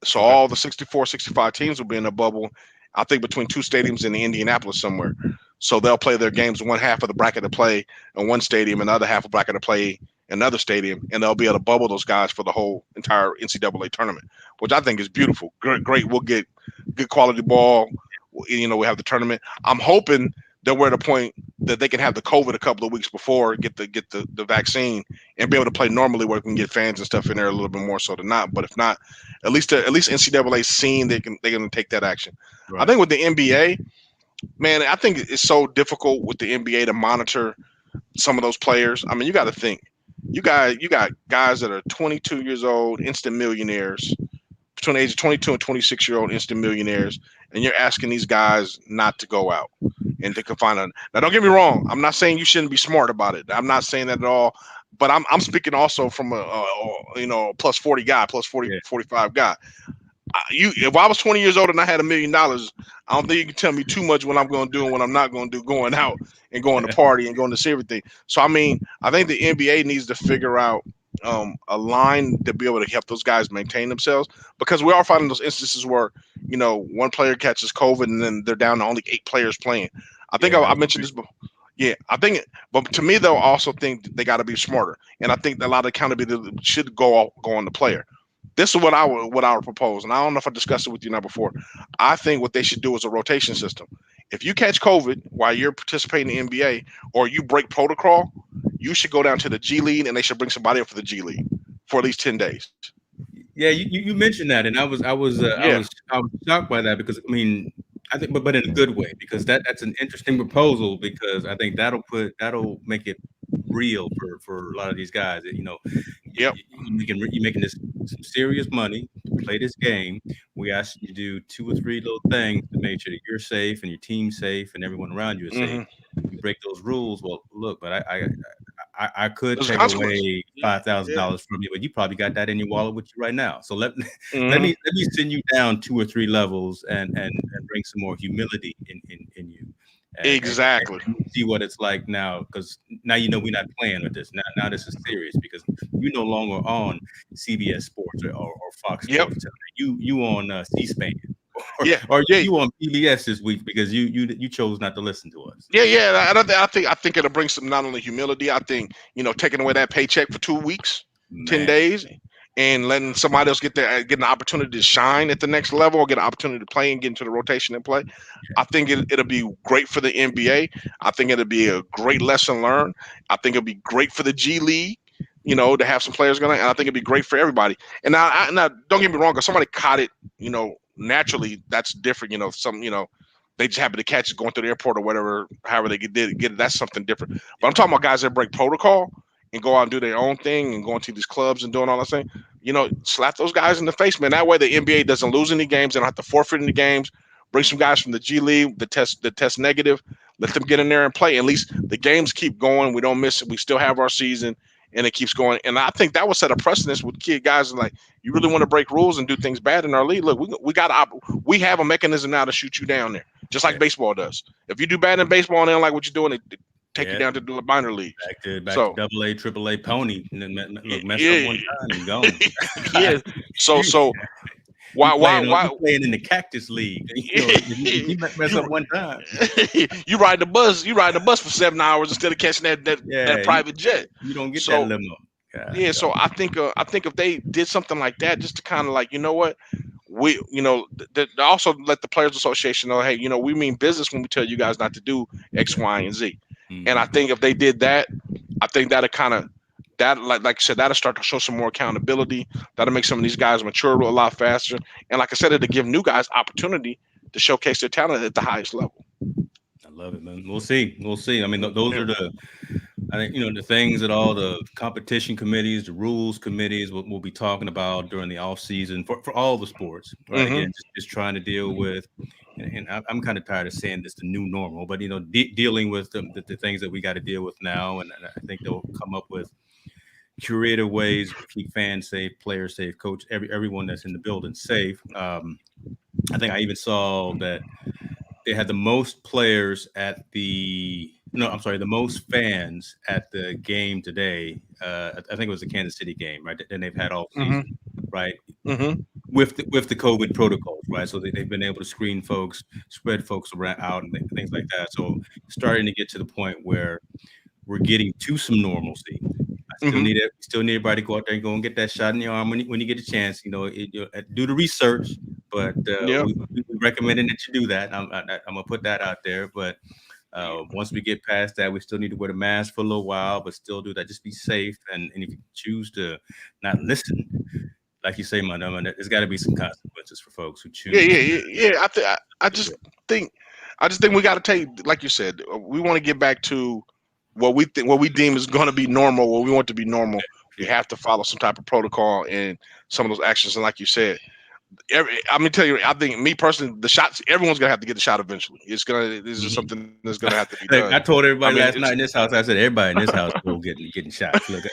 So all the 64, 65 teams will be in a bubble. I think between two stadiums in Indianapolis somewhere. So they'll play their games one half of the bracket to play in one stadium, another half of bracket to play another stadium, and they'll be able to bubble those guys for the whole entire NCAA tournament, which I think is beautiful. Great. We'll get good quality ball. We have the tournament. I'm hoping that we're at a point that they can have the COVID a couple of weeks before, get the vaccine, and be able to play normally where we can get fans and stuff in there a little bit more so than not. But if not, at least NCAA seeing they're going to take that action. Right. I think with the NBA, man, I think it's so difficult with the NBA to monitor some of those players. I mean, you got to think. You got guys that are 22 years old, instant millionaires, between the age of 22 and 26-year-old instant millionaires, and you're asking these guys not to go out and to confine them. Now, don't get me wrong. I'm not saying you shouldn't be smart about it. I'm not saying that at all. But I'm speaking also from a plus 40 guy, plus 40, 45 guy. If I was 20 years old and I had $1 million, I don't think you can tell me too much what I'm going to do and what I'm not going to do, going out and going to party and going to see everything. So, I mean, I think the NBA needs to figure out a line to be able to help those guys maintain themselves, because we are finding those instances where, one player catches COVID and then they're down to only 8 players playing. I think I mentioned this before. Yeah, I think but to me, though, I also think they got to be smarter. And I think a lot of accountability should go on the player. This is what I would propose, and I don't know if I discussed it with you now before. I think what they should do is a rotation system. If you catch COVID while you're participating in the NBA or you break protocol, you should go down to the G League and they should bring somebody up for the G League for at least 10 days. Yeah, you mentioned that, and Yeah. I was shocked by that because I mean I think, but in a good way because that's an interesting proposal because I think that'll make it real for a lot of these guys. You know, Yep. you're making this some serious money to play this game. We ask you to do 2 or 3 little things to make sure that you're safe and your team's safe and everyone around you is safe. Mm-hmm. You break those rules. Well, look, but I could There's a take consequence. away Yeah. $5,000 from you, but you probably got that in your wallet with you right now. So let Mm-hmm. me send you down 2 or 3 levels and bring some more humility in you. Exactly. And see what it's like now, because now you know we're not playing with this. Now this is serious because you no longer on CBS Sports or Fox Yep. Sports. You on C-SPAN Yeah. or Yeah. you on PBS this week because you chose not to listen to us. Yeah. I think it'll bring some not only humility. I think taking away that paycheck for 2 weeks, 10 Man, days, and letting somebody else get an opportunity to shine at the next level or get an opportunity to play and get into the rotation and play. I think it'll be great for the NBA. I think it'll be a great lesson learned. I think it'll be great for the G League, to have some players going. And I think it'd be great for everybody. And now don't get me wrong, if somebody caught it, naturally, that's different. They just happen to catch it going through the airport or whatever, however they get it. That's something different. But I'm talking about guys that break protocol and go out and do their own thing and going to these clubs and doing all that thing. Slap those guys in the face, man. That way the NBA doesn't lose any games. They don't have to forfeit any games. Bring some guys from the G League, the test negative. Let them get in there and play. At least the games keep going. We don't miss it. We still have our season, and it keeps going. And I think that will set a precedence with guys like, you really want to break rules and do things bad in our league? Look, we have a mechanism now to shoot you down there, just like baseball does. If you do bad in baseball and they don't like what you're doing, they take you down to the minor leagues. Back to AA, AAA pony. And then mess up one time and gone. Yeah. So why playing in the Cactus League? You mess up one time. You ride the bus for 7 hours instead of catching that private jet. You don't get that limo. Yeah, so I think if they did something like that, just to kind of like, what, we also let the Players Association know, hey, we mean business when we tell you guys not to do X, Y, and Z. Mm-hmm. And I think if they did that, I think that'll kind of like I said, that'll start to show some more accountability. That'll make some of these guys mature a lot faster. And like I said, it'll give new guys opportunity to showcase their talent at the highest level. I love it, man. We'll see. I mean, those are I think, the things that all the competition committees, the rules committees will be talking about during the off season for all the sports, right? Mm-hmm. Again, just trying to deal with, and I'm kind of tired of saying this, the new normal, but, dealing with the things that we got to deal with now. And I think they'll come up with creative ways to keep fans safe, players safe, coach, everyone that's in the building safe. I think I even saw that they had the most players at the most fans at the game today. I think it was the Kansas City game, right? Than they've had all season, mm-hmm. right? Mm-hmm. With the COVID protocols, right? So they've been able to screen folks, spread folks around out, and things like that. So starting to get to the point where we're getting to some normalcy. I still need it. Still need everybody to go out there and go and get that shot in the arm when you get a chance. Do the research, but we recommending that you do that. I'm gonna put that out there. But once we get past that, we still need to wear the mask for a little while, but still do that. Just be safe. And if you choose to not listen, like you say, Montell, there's got to be some consequences for folks who choose. Yeah. I just think we got to take, like you said, we want to get back to what we deem is going to be normal, what we want to be normal. We have to follow some type of protocol and some of those actions. And like you said, I'm gonna tell you, I think me personally, the shots, everyone's gonna have to get the shot eventually. This is something that's gonna have to be done. I told everybody last night in this house, I said everybody in this house will getting shots. Look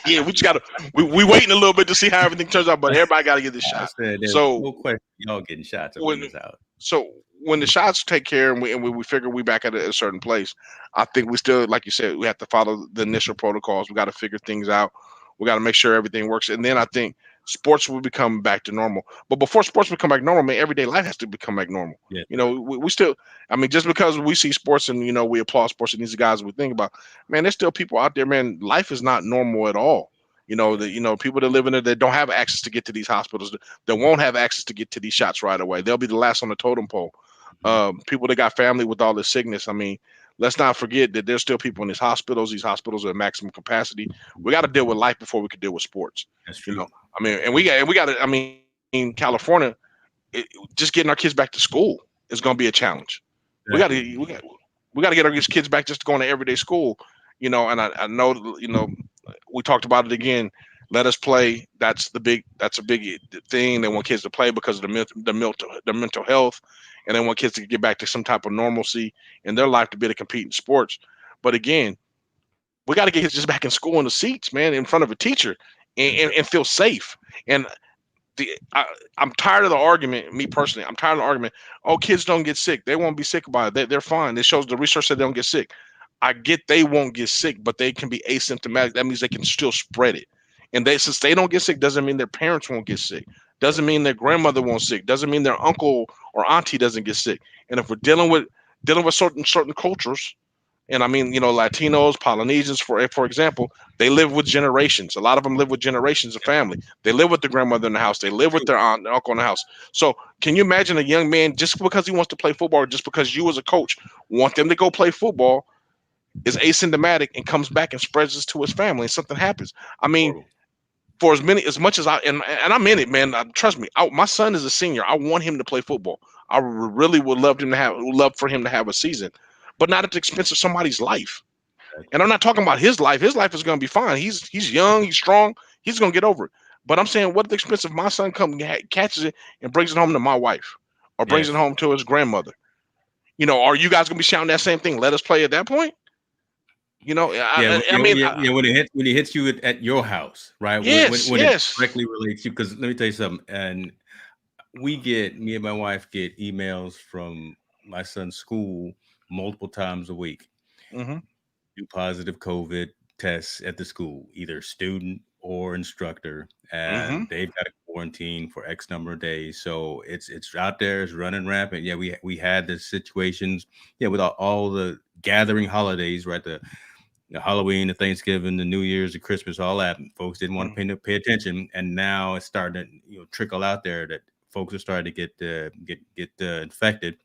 yeah, we just gotta we waiting a little bit to see how everything turns out, but everybody gotta get this shot. So no question, y'all getting shots in this house. So when the shots take care and we figure we back at a certain place, I think we still, like you said, we have to follow the initial protocols. We got to figure things out. We got to make sure everything works. And then I think sports will become back to normal. But before sports become back normal, man, everyday life has to become back normal. Yeah. We still, I mean, just because we see sports and, we applaud sports and these guys we think about, man, there's still people out there, man, life is not normal at all. People that live in there that don't have access to get to these hospitals, that won't have access to get to these shots right away. They'll be the last on the totem pole. People that got family with all this sickness. I mean, let's not forget that there's still people in these hospitals. These hospitals are at maximum capacity. We got to deal with life before we can deal with sports. That's true. I mean, and we got to. I mean, in California, just getting our kids back to school is going to be a challenge. Exactly. We got to get our kids back just to going to everyday school. And I know, we talked about it again. Let us play. That's a big thing. They want kids to play because of the mental health, and they want kids to get back to some type of normalcy in their life to be able to compete in sports. But again, we got to get kids just back in school in the seats, man, in front of a teacher, and feel safe. And I'm tired of the argument. Me personally, I'm tired of the argument. Oh, kids don't get sick. They won't be sick about it. They're fine. It shows the research that they don't get sick. I get they won't get sick, but they can be asymptomatic. That means they can still spread it. And since they don't get sick, doesn't mean their parents won't get sick. Doesn't mean their grandmother won't sick. Doesn't mean their uncle or auntie doesn't get sick. And if we're dealing with certain cultures, and I mean, Latinos, Polynesians, for example, they live with generations. A lot of them live with generations of family. They live with their grandmother in the house. They live with their aunt and uncle in the house. So can you imagine a young man, just because he wants to play football, or just because you as a coach want them to go play football, is asymptomatic and comes back and spreads this to his family and something happens? I mean, for as much as and I'm in it, man. Trust me, my son is a senior. I want him to play football. I really would love for him to have a season, but not at the expense of somebody's life. And I'm not talking about his life. His life is going to be fine. He's young. He's strong. He's going to get over it. But I'm saying, what at the expense of my son catches it and brings it home to my wife, or brings it home to his grandmother? Are you guys going to be shouting that same thing? Let us play at that point. When it hits you at your house, right? Yes, when it directly relates to you. Because let me tell you something. And me and my wife get emails from my son's school multiple times a week. Mm-hmm. Do positive COVID tests at the school, either student or instructor, and they've got to quarantine for X number of days. So it's out there, it's running rampant. Yeah, we had the situations, with all the gathering holidays, right? The Halloween, the Thanksgiving, the New Year's, the Christmas, all that. And folks didn't want to pay attention, and now it's starting to trickle out there that folks are starting to get infected.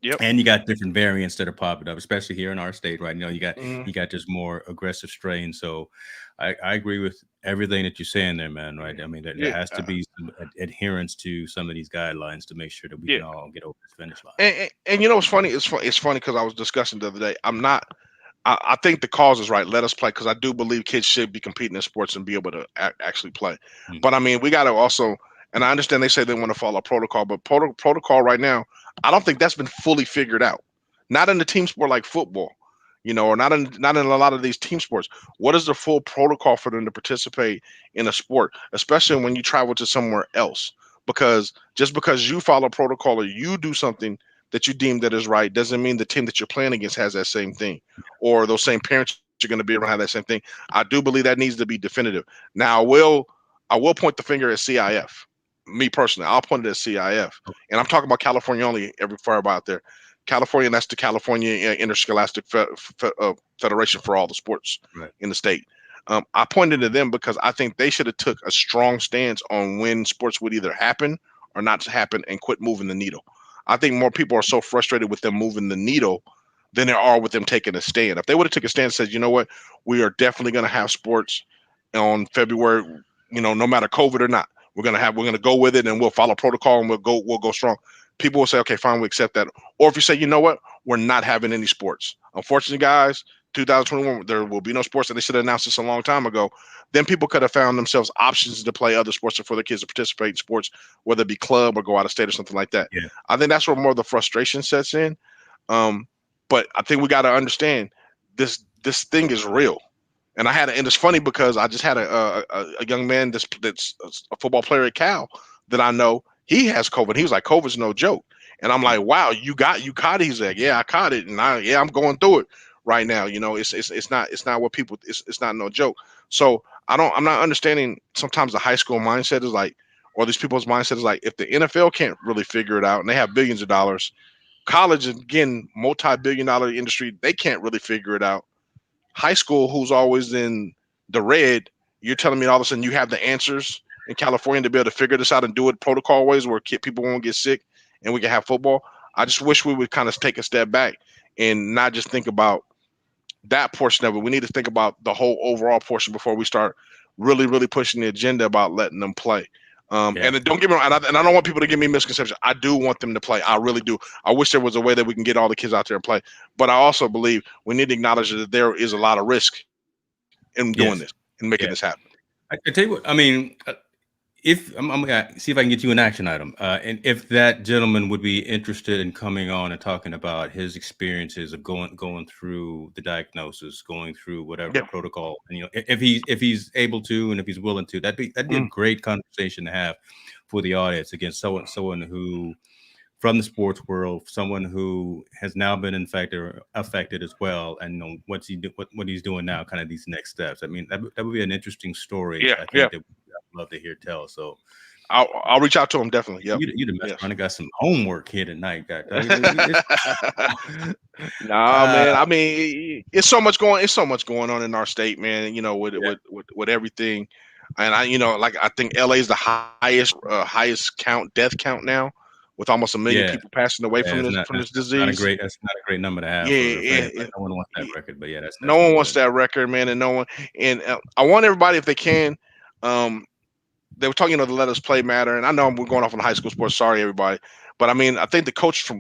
Yep. And you got different variants that are popping up, especially here in our state, right? You got just more aggressive strains. So I agree with everything that you're saying there, man. Right? I mean, there has to be some adherence to some of these guidelines to make sure that we can all get over this finish line. And what's funny? It's funny because I was discussing the other day. I think the cause is right. Let us play, because I do believe kids should be competing in sports and be able to actually play. But I mean, we got to also, and I understand they say they want to follow protocol, but protocol right now, I don't think that's been fully figured out. Not in the team sport like football, or not in a lot of these team sports. What is the full protocol for them to participate in a sport, especially when you travel to somewhere else? Because just because you follow protocol or you do something that you deem that is right doesn't mean the team that you're playing against has that same thing, or those same parents you're going to be around have that same thing. I do believe that needs to be definitive. Now, I will point the finger at CIF. Me personally, I'll point it at CIF, and I'm talking about California only. Everybody out there, California, that's the California Interscholastic Federation for all the sports in the state. I pointed to them because I think they should have took a strong stance on when sports would either happen or not happen, and quit moving the needle. I think more people are so frustrated with them moving the needle than there are with them taking a stand. If they would have taken a stand and said, you know what, we are definitely going to have sports on February, no matter COVID or not, we're going to go with it, and we'll follow protocol, and we'll go strong. People will say, okay, fine, we accept that. Or if you say, you know what, we're not having any sports. Unfortunately, guys, 2021, there will be no sports, and they should have announced this a long time ago. Then people could have found themselves options to play other sports or for their kids to participate in sports, whether it be club or go out of state or something like that. Yeah. I think that's where more of the frustration sets in. But I think we got to understand this thing is real. And and it's funny because I just had a young man that's a football player at Cal that I know. He has COVID. He was like, COVID's no joke. And I'm like, wow, you caught it. He's like, yeah, I caught it, and I'm going through it right now. It's not what people. It's not no joke. So I'm not understanding. Sometimes the high school mindset is like, or these people's mindset is like, if the NFL can't really figure it out, and they have billions of dollars, college, again, multi-billion-dollar industry, they can't really figure it out. High school, who's always in the red, you're telling me all of a sudden you have the answers in California to be able to figure this out and do it protocol ways where people won't get sick and we can have football. I just wish we would kind of take a step back and not just think about that portion of it. We need to think about the whole overall portion before we start really, really pushing the agenda about letting them play. And don't get me wrong, and I don't want people to give me misconceptions. I do want them to play. I really do. I wish there was a way that we can get all the kids out there and play. But I also believe we need to acknowledge that there is a lot of risk in doing this and making this happen. I tell you what, I mean, if I'm gonna see if I can get you an action item, and if that gentleman would be interested in coming on and talking about his experiences of going through the diagnosis, going through whatever protocol, and if he's able to and if he's willing to, that'd be a great conversation to have for the audience. Again, someone who from the sports world, someone who has now been affected as well, and what he's doing now, kind of these next steps. I mean, that would be an interesting story. I think that I'd love to hear tell. So I'll reach out to him definitely. Yeah, you the best. I got some homework here tonight. Man. I mean, it's so much going on in our state, man. With everything, and I think LA is the highest death count now, with almost 1 million people passing away from this disease. That's not a great number to have. No one wants that record, but that's no one wants that record, man, and no one. And I want everybody, if they can. They were talking, the let us play matter, and I know we're going off on high school sports. Sorry, everybody, but I mean, I think the coach from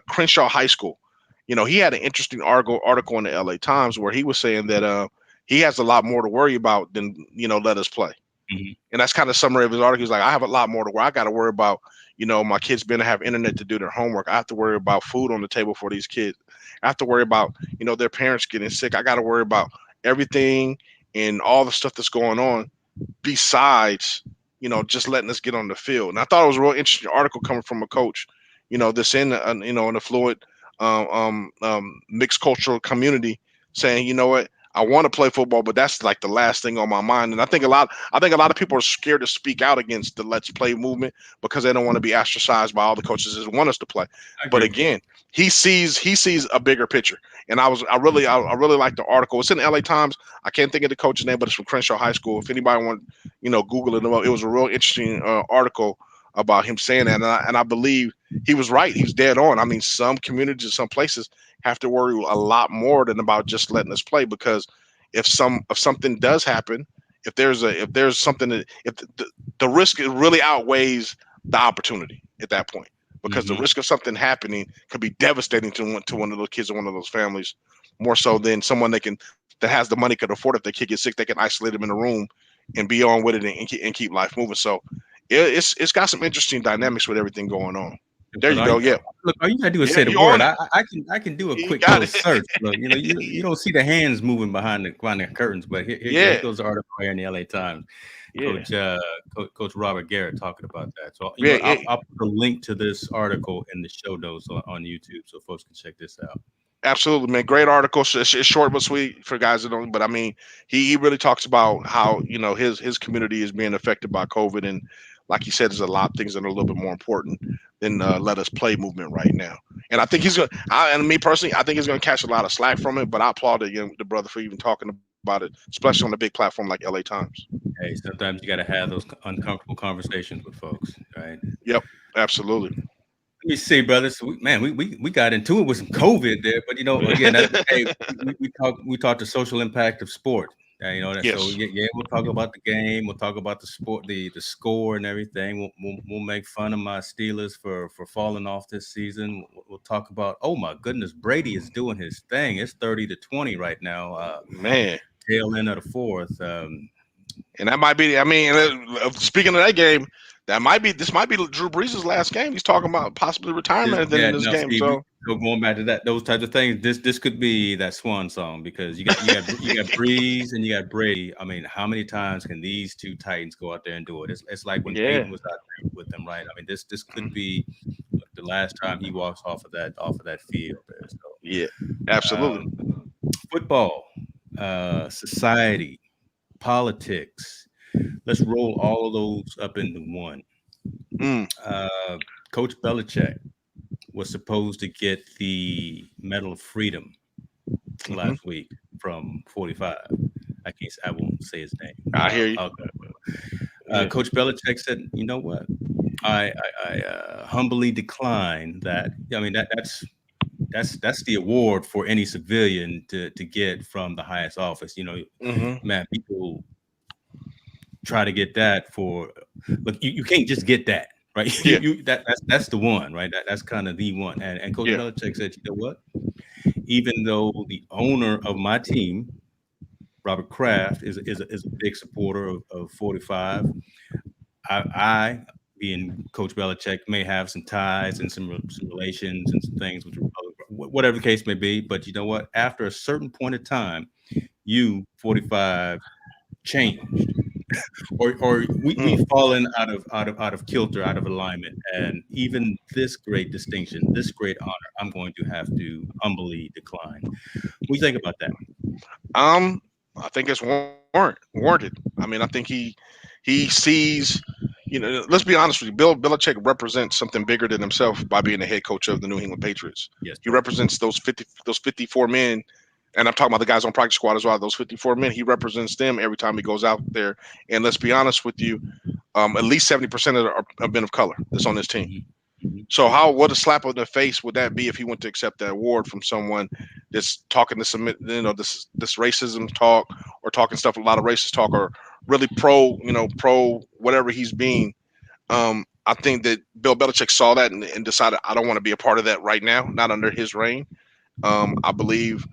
Crenshaw High School, he had an interesting article in the LA Times where he was saying that he has a lot more to worry about than let us play, and that's kind of summary of his article. He's like, I have a lot more to worry. I got to worry about my kids being to have internet to do their homework. I have to worry about food on the table for these kids. I have to worry about their parents getting sick. I got to worry about everything and all the stuff that's going on besides just letting us get on the field. And I thought it was a real interesting article coming from a coach that's in an affluent mixed cultural community, saying, what, I want to play football, but that's like the last thing on my mind. And I think a lot of people are scared to speak out against the let's play movement because they don't want to be ostracized by all the coaches that want us to play. But again, he sees a bigger picture. And I really like the article. It's in the LA Times. I can't think of the coach's name, but it's from Crenshaw High School. If anybody want, Google it. It was a real interesting article about him saying that. And I believe he was right. He's dead on. I mean, some communities, some places have to worry a lot more than about just letting us play, because if something does happen, if there's something that, if the risk really outweighs the opportunity at that point, because the risk of something happening could be devastating to one of those kids or one of those families, more so than someone that has the money could afford. If the kid gets sick, they can isolate them in a room and be on with it and keep life moving. So it's got some interesting dynamics with everything going on. There you go. Yeah. Look, all you gotta do is say the word. I can do a quick little search. Look, you don't see the hands moving behind the curtains, but here goes the article here in the LA Times. Coach Robert Garrett talking about that. So I'll put a link to this article in the show notes on YouTube, so folks can check this out. Absolutely, man. Great article. It's short but sweet for guys that don't. But I mean, he really talks about how his community is being affected by COVID, and like he said, there's a lot of things that are a little bit more important than let us play movement right now. And I think he's going. And me personally, I think he's going to catch a lot of slack from it. But I applaud the brother for even talking about it, especially on a big platform like LA Times. Hey, sometimes you got to have those uncomfortable conversations with folks, right? Yep, absolutely. Let me see, brothers. We got into it with some COVID there, but again, we talked the social impact of sport. Yes. So we'll talk about the game. We'll talk about the sport, the score, and everything. We'll make fun of my Steelers for falling off this season. We'll talk about, oh my goodness, Brady is doing his thing. It's 30-20 right now. Man, tail end of the fourth. And that might be. I mean, speaking of that game, this might be Drew Brees' last game. He's talking about possibly retirement in this game. Steve, so going back to those types of things, this could be that swan song, because you got Brees and you got Brady. I mean, how many times can these two Titans go out there and do it? It's like when Peyton was out there with them, right? I mean, this could be the last time he walks off of that field there. So, yeah, absolutely. Football, society, politics. Let's roll all of those up into one. Coach Belichick was supposed to get the Medal of Freedom last week from 45. I won't say his name. I hear you. Yeah. Coach Belichick said, "You know what? I humbly decline that. I mean, that's the award for any civilian to get from the highest office. You know, Mm-hmm. man, people try to get that for look. You can't just get that, right? Yeah. That's the one, right? That's kind of the one. And Coach Yeah. Belichick said, you know what? Even though the owner of my team, Robert Kraft, is a big supporter of 45. I, being Coach Belichick, may have some ties and some relations and some things with whatever the case may be. But you know what? After a certain point of time, you 45 changed, or we've fallen out of kilter, out of alignment, and even this great distinction, this great honor, I'm going to have to humbly decline. What do you think about that? I think it's warranted. I mean, I think he sees. Let's be honest with you. Bill Belichick represents something bigger than himself by being the head coach of the New England Patriots. Yes, He represents those 54 men, and I'm talking about the guys on practice squad as well. Those 54 men, he represents them every time he goes out there. And let's be honest with you, at least 70% of them have been of color that's on this team. Mm-hmm. So what a slap in the face would that be if he went to accept that award from someone that's talking this racism talk, or talking stuff, a lot of racist talk, or really pro whatever he's being. I think that Bill Belichick saw that and decided, I don't want to be a part of that right now, not under his reign. I believe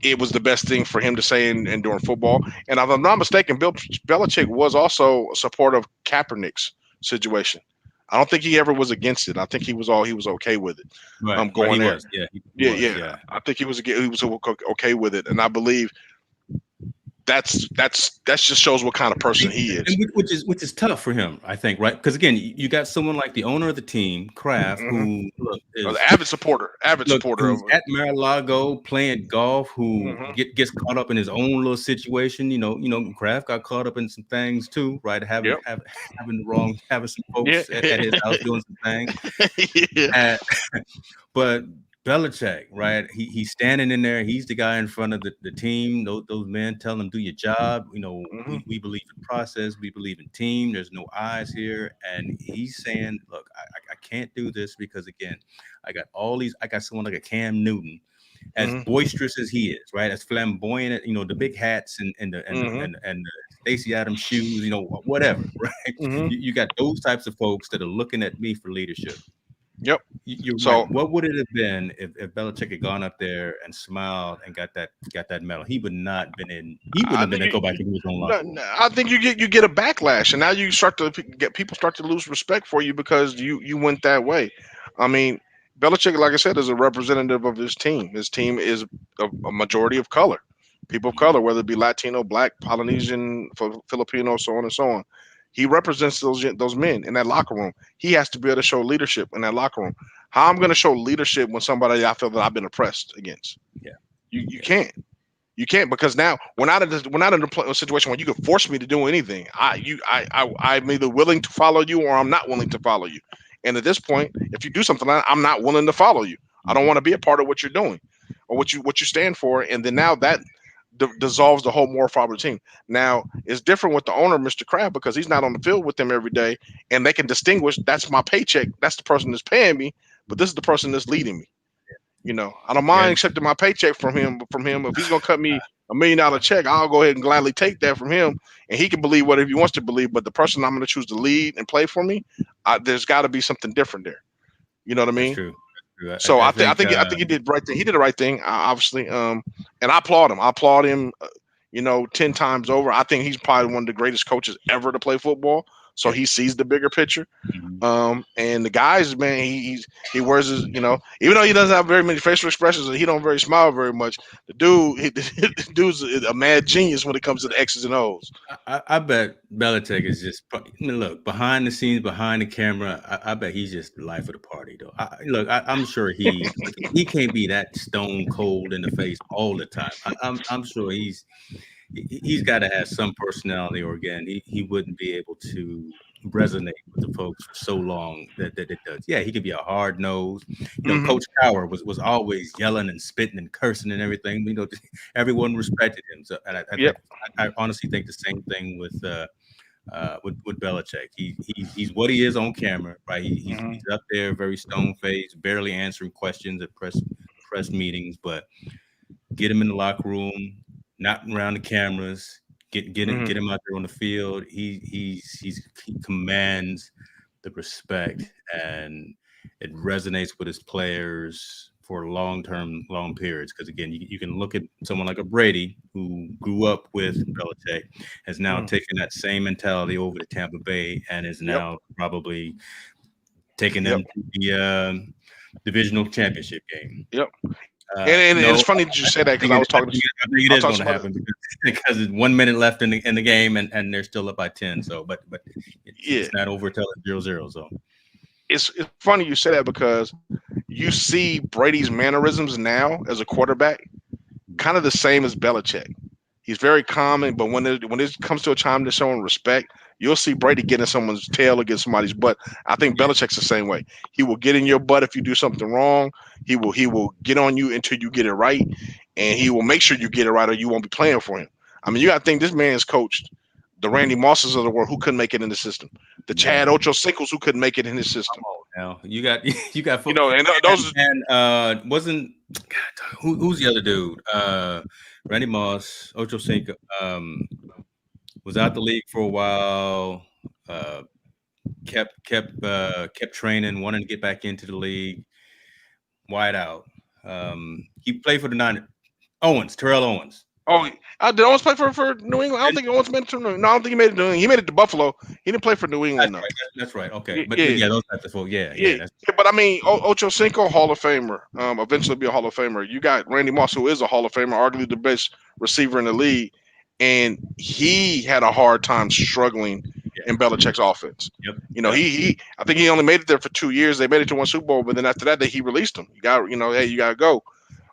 it was the best thing for him to say and during football. And if I'm not mistaken, Bill Belichick was also a supporter of Kaepernick's situation. I don't think he ever was against it. I think he was okay with it. Right. Going there. Was. Yeah. Yeah. I think he was okay with it, and I believe that just shows what kind of person he is. And which is tough for him, I think, right? Because again, you got someone like the owner of the team, Kraft, who is an avid supporter who's at Mar-a-Lago playing golf, who gets caught up in his own little situation. Kraft got caught up in some things too, right? Having some folks at his house doing some things. But Belichick, right? He's standing in there. He's the guy in front of the team. Those men tell him, do your job. We believe in process. We believe in team. There's no eyes here. And he's saying, look, I can't do this because, again, I got someone like a Cam Newton, as boisterous as he is, right? As flamboyant, the big hats and the Stacey Adams shoes, whatever, right? You got those types of folks that are looking at me for leadership. Yep. You're right. What would it have been if Belichick had gone up there and smiled and got that medal? He would not been in. He wouldn't have been to go back into his own locker room. I think you get a backlash, and now you start to get people start to lose respect for you because you went that way. I mean, Belichick, like I said, is a representative of his team. His team is a majority of color, people of color, whether it be Latino, Black, Polynesian, Filipino, so on and so on. He represents those men in that locker room. He has to be able to show leadership in that locker room. How I'm going to show leadership when somebody I feel that I've been oppressed against? Yeah, you can't. You can't, because now we're not in a situation where you can force me to do anything. I'm either willing to follow you or I'm not willing to follow you. And at this point, if you do something, I'm not willing to follow you. I don't want to be a part of what you're doing or what you stand for. And then now that dissolves the whole moral fiber of the team. Now it's different with the owner, Mr. Crab, because he's not on the field with them every day, and they can distinguish, that's my paycheck, that's the person that's paying me, but this is the person that's leading me. I don't mind accepting my paycheck from him. If he's gonna cut me $1 million check, I'll go ahead and gladly take that from him, and he can believe whatever he wants to believe. But the person I'm going to choose to lead and play for me, there's got to be something different there. You know what I mean? That's true. So I think he did the right thing. He did the right thing, obviously. And I applaud him. 10 times over. I think he's probably one of the greatest coaches ever to play football. So he sees the bigger picture. And the guys, man, he wears his, even though he doesn't have very many facial expressions and he don't very smile very much, the dude's a mad genius when it comes to the X's and O's. I bet Belichick is just, look, behind the scenes, behind the camera, I bet he's just the life of the party, though. I'm sure he can't be that stone cold in the face all the time. I'm sure he's got to have some personality, or again, he wouldn't be able to resonate with the folks for so long that it does. Yeah, he could be a hard nose. Mhm. Coach Cowher was always yelling and spitting and cursing and everything. Everyone respected him. So, and Yep. I honestly think the same thing with Belichick. He's what he is on camera, right? He's up there, very stone faced, barely answering questions at press meetings, but get him in the locker room, not around the cameras. Get him out there on the field. He commands the respect, and it resonates with his players for long periods. Because again, you can look at someone like a Brady who grew up with Belichick, has now taken that same mentality over to Tampa Bay, and is now probably taking them to the divisional championship game. Yep. And No, it's funny that you say that because I was talking. I think it is going to happen because it's 1 minute left in the game and they're still up by 10. So, but it's not over till it's 0-0. So it's funny you say that because you see Brady's mannerisms now as a quarterback, kind of the same as Belichick. He's very calm, but when it comes to a time to show him respect, you'll see Brady get in someone's tail or get somebody's butt. I think Belichick's the same way. He will get in your butt if you do something wrong. He will get on you until you get it right, and he will make sure you get it right, or you won't be playing for him. I mean, you got to think this man's coached the Randy Mosses of the world who couldn't make it in the system, the Chad Ochocinco's who couldn't make it in his system. Now you got and those wasn't who's the other dude? Randy Moss, Ocho Cinco, was out the league for a while. Kept training, wanting to get back into the league. Wide out. He played for the Niners. Terrell Owens. Oh, did Owens play for New England? I don't think Owens made it to New England. No, I don't think he made it to New England. He made it to Buffalo. He didn't play for New England. That's right. Okay. But those types of folks. Yeah. But I mean, Ocho Cinco, Hall of Famer. Eventually be a Hall of Famer. You got Randy Moss, who is a Hall of Famer, arguably the best receiver in the league. And he had a hard time struggling in Belichick's offense. Yep. I think he only made it there for 2 years. They made it to one Super Bowl, but then after that, he released him. You got to go.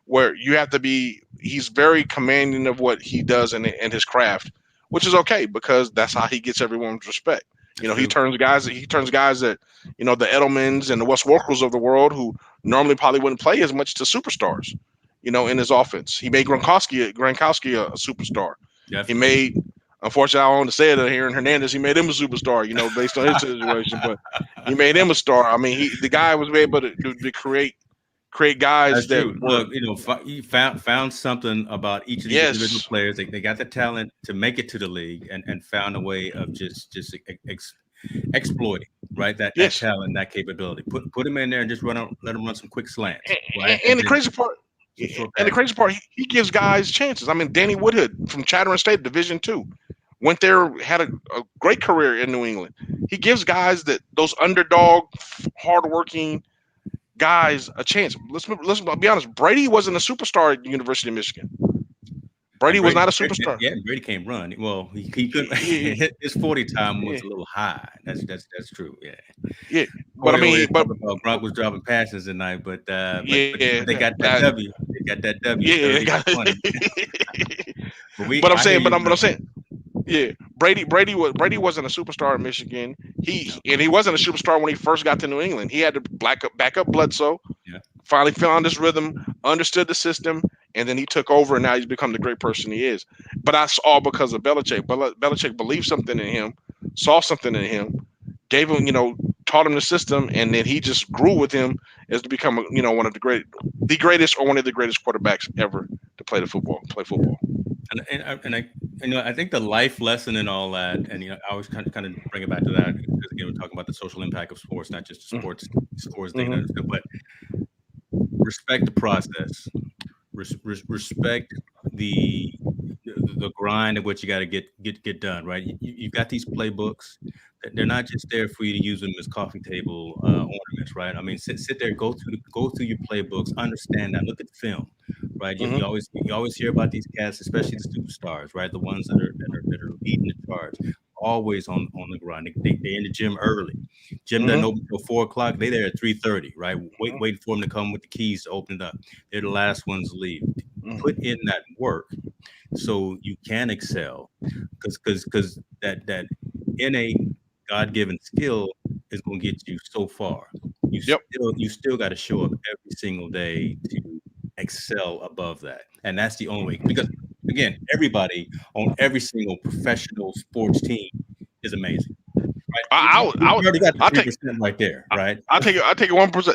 Where you have to be, he's very commanding of what he does in his craft, which is okay because that's how he gets everyone's respect. He turns guys that the Edelmans and the Wes Welkers of the world who normally probably wouldn't play as much to superstars, in his offense. He made Gronkowski a superstar. Definitely. He made, unfortunately, I don't want to say it here in Hernandez, he made him a superstar, based on his situation, but he made him a star. I mean, the guy was able to create guys he found something about each of these individual players. They got the talent to make it to the league and found a way of just exploiting that talent, that capability. Put him in there and just let him run some quick slants. And the crazy part, he gives guys chances. I mean, Danny Woodhead from Chattering State, Division II, went there, had a great career in New England. He gives guys those underdog, hardworking guys a chance. Let's be honest. Brady wasn't a superstar at the University of Michigan. Brady was not a superstar. Brady can't run. Well, he could. His 40 time was a little high. That's true. Yeah. But I mean, Gronk was dropping passes tonight. But they got that W. They got that W. Yeah, they got. But I'm saying. Yeah, Brady wasn't a superstar in Michigan. He wasn't a superstar when he first got to New England. He had to back up Bledsoe. Yeah. Finally found his rhythm, understood the system, and then he took over. And now he's become the great person he is. But that's all because of Belichick. Belichick believed something in him, saw something in him, gave him, taught him the system, and then he just grew with him as to become, one of the greatest quarterbacks ever to play football. And I think the life lesson and all that, and I always kind of bring it back to that because again we're talking about the social impact of sports, not just the sports scores thing, but respect the process, respect the grind of what you got to get done. Right, you've got these playbooks. They're not just there for you to use them as coffee table ornaments, right? I mean, sit there, go through your playbooks, understand that, look at the film, right? You always hear about these cats, especially the superstars, right? The ones that are leading the charge, always on the grind. They're in the gym early. Gym doesn't open until 4:00. They there at 3:30, right? Waiting for them to come with the keys to open it up. They're the last ones to leave. Put in that work so you can excel, because that innate God-given skill is going to get you so far. Yep. You still got to show up every single day to excel above that, and that's the only way. Because again, everybody on every single professional sports team is amazing, right? You already got the I'll take 3% right there, right? I'll take it 1%.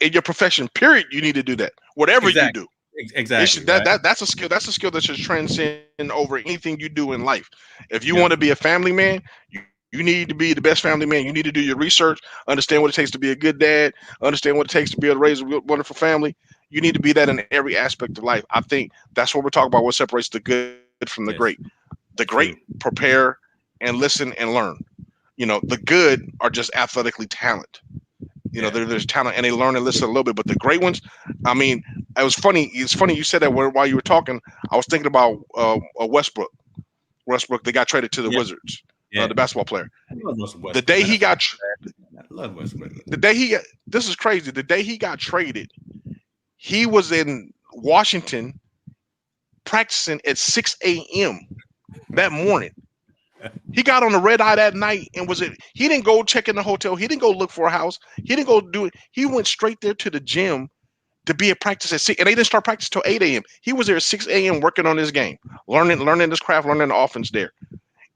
In your profession, period, you need to do that. Whatever you Exactly, do. exactly, right? That's a skill. That's a skill that should transcend over anything you do in life. If you Yep. want to be a family man, you need to be the best family man. You need to do your research, understand what it takes to be a good dad, understand what it takes to be able to raise a wonderful family. You need to be that in every aspect of life. I think that's what we're talking about. What separates the good from the great. Yes. The great True. prepare and listen and learn. The good are just athletically talented. Yeah. There's talent and they learn and listen a little bit. But the great ones, I mean, it was funny. It's funny you said that while you were talking. I was thinking about Westbrook. Westbrook, they got traded to the Yeah. Wizards. Yeah. The basketball player. I love Russell The Westbrook, day man. he got, I love Westbrook. this is crazy. The day he got traded, he was in Washington practicing at 6 a.m. that morning. He got on the red eye that night and he didn't go check in the hotel. He didn't go look for a house. He didn't go do it. He went straight there to the gym to be at practice at 6, and they didn't start practice till 8 a.m. He was there at 6 a.m. working on his game, learning this craft, learning the offense there.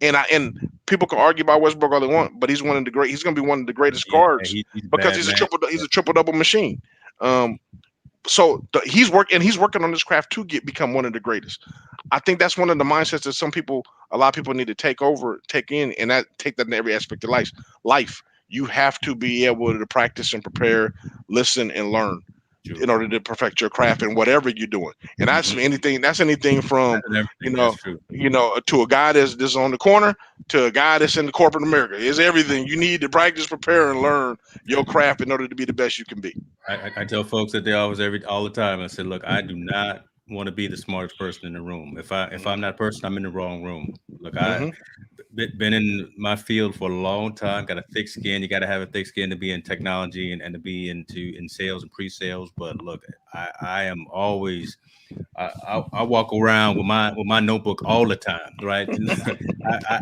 And people can argue about Westbrook all they want, but he's one of the great. He's going to be one of the greatest guards He's because bad, he's man. a triple double machine. He's working on this craft to become one of the greatest. I think that's one of the mindsets that a lot of people need to take in, and take that in every aspect of life. You have to be able to practice and prepare, listen and learn True. in order to perfect your craft in whatever you're doing. And that's anything from, That's true. to a guy that's on the corner to a guy that's in the corporate America. It's everything. You need to practice, prepare, and learn your craft in order to be the best you can be. I tell folks that all the time. I said, look, I do not want to be the smartest person in the room. If I'm that person, I'm in the wrong room. Look, I've been in my field for a long time. Got a thick skin. You got to have a thick skin to be in technology and to be in sales and pre-sales. But look, I am always. I walk around with my notebook all the time, right?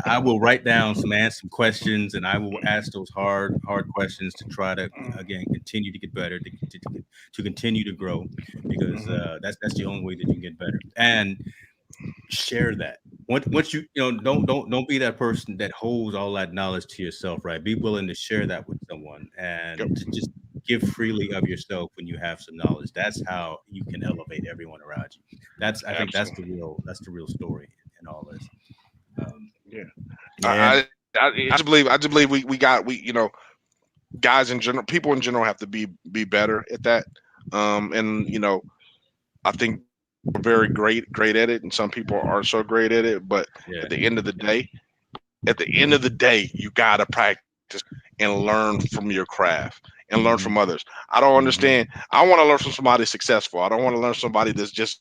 I will write down some questions, and I will ask those hard questions to try to again continue to get better, to continue to grow, because that's the only way that you can get better. And share that. Once you don't be that person that holds all that knowledge to yourself, right? Be willing to share that with someone and to just give freely of yourself when you have some knowledge. That's how you can elevate everyone around you. I think that's the real story in all this. I just believe guys in general, people in general have to be better at that. I think we're very great at it, and some people aren't so great at it. But at the end of the day, you gotta practice and learn from your craft and learn from others. I don't understand. I want to learn from somebody successful. I don't want to learn somebody that's just.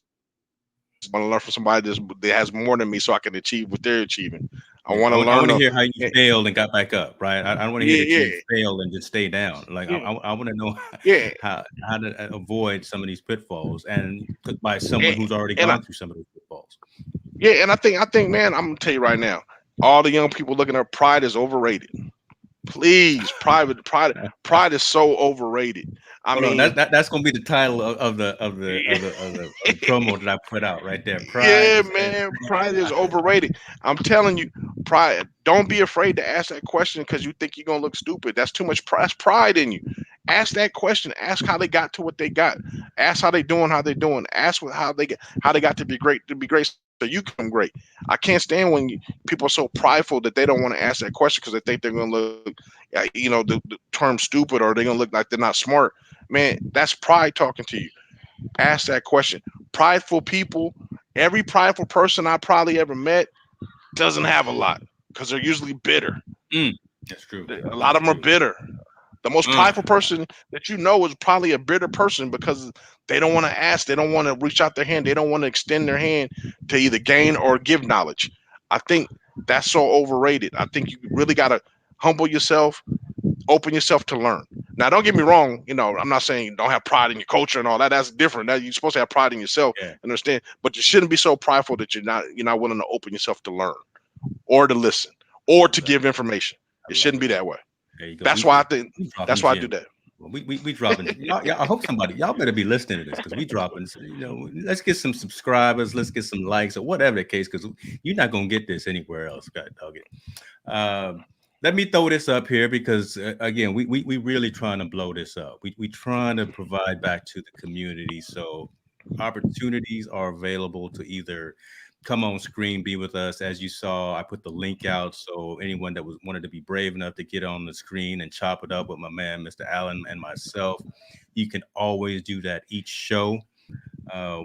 I want to learn from somebody that has more than me, so I can achieve what they're achieving. I want to hear how you failed and got back up, right? I don't want to hear that you failed and just stay down. Like I want to know how to avoid some of these pitfalls, and by someone who's already gone through some of those pitfalls. Yeah, and I think, man, I'm gonna tell you right now, all the young people looking at pride is overrated. Please, pride is so overrated. I mean, that's gonna be the title of the promo that I put out right there. Pride is overrated. I'm telling you, pride. Don't be afraid to ask that question because you think you're gonna look stupid. That's too much pride in you. Ask that question. Ask how they got to what they got. Ask how they doing. Ask how they got to be great. So you become great. I can't stand when people are so prideful that they don't want to ask that question because they think they're going to look, the term stupid, or they're going to look like they're not smart. Man, that's pride talking to you. Ask that question. Prideful people, every prideful person I probably ever met doesn't have a lot because they're usually bitter. That's true. A lot of them are bitter. The most prideful person that you know is probably a bitter person because they don't want to ask. They don't want to reach out their hand. They don't want to extend their hand to either gain or give knowledge. I think that's so overrated. I think you really got to humble yourself, open yourself to learn. Now, don't get me wrong. I'm not saying don't have pride in your culture and all that. That's different. You're supposed to have pride in yourself, understand. But you shouldn't be so prideful that you're not willing to open yourself to learn or to listen or to give information. It shouldn't be that way. There you go. That's why I think. That's why I do that. Well, we dropping. Y'all, I hope y'all better be listening to this because we dropping. Let's get some subscribers. Let's get some likes or whatever the case. Because you're not gonna get this anywhere else. God dog it. Let me throw this up here because again, we really trying to blow this up. We trying to provide back to the community. So opportunities are available to either come on screen, be with us. As you saw, I put the link out. So anyone that wanted to be brave enough to get on the screen and chop it up with my man, Mr. Allen, and myself, you can always do that each show.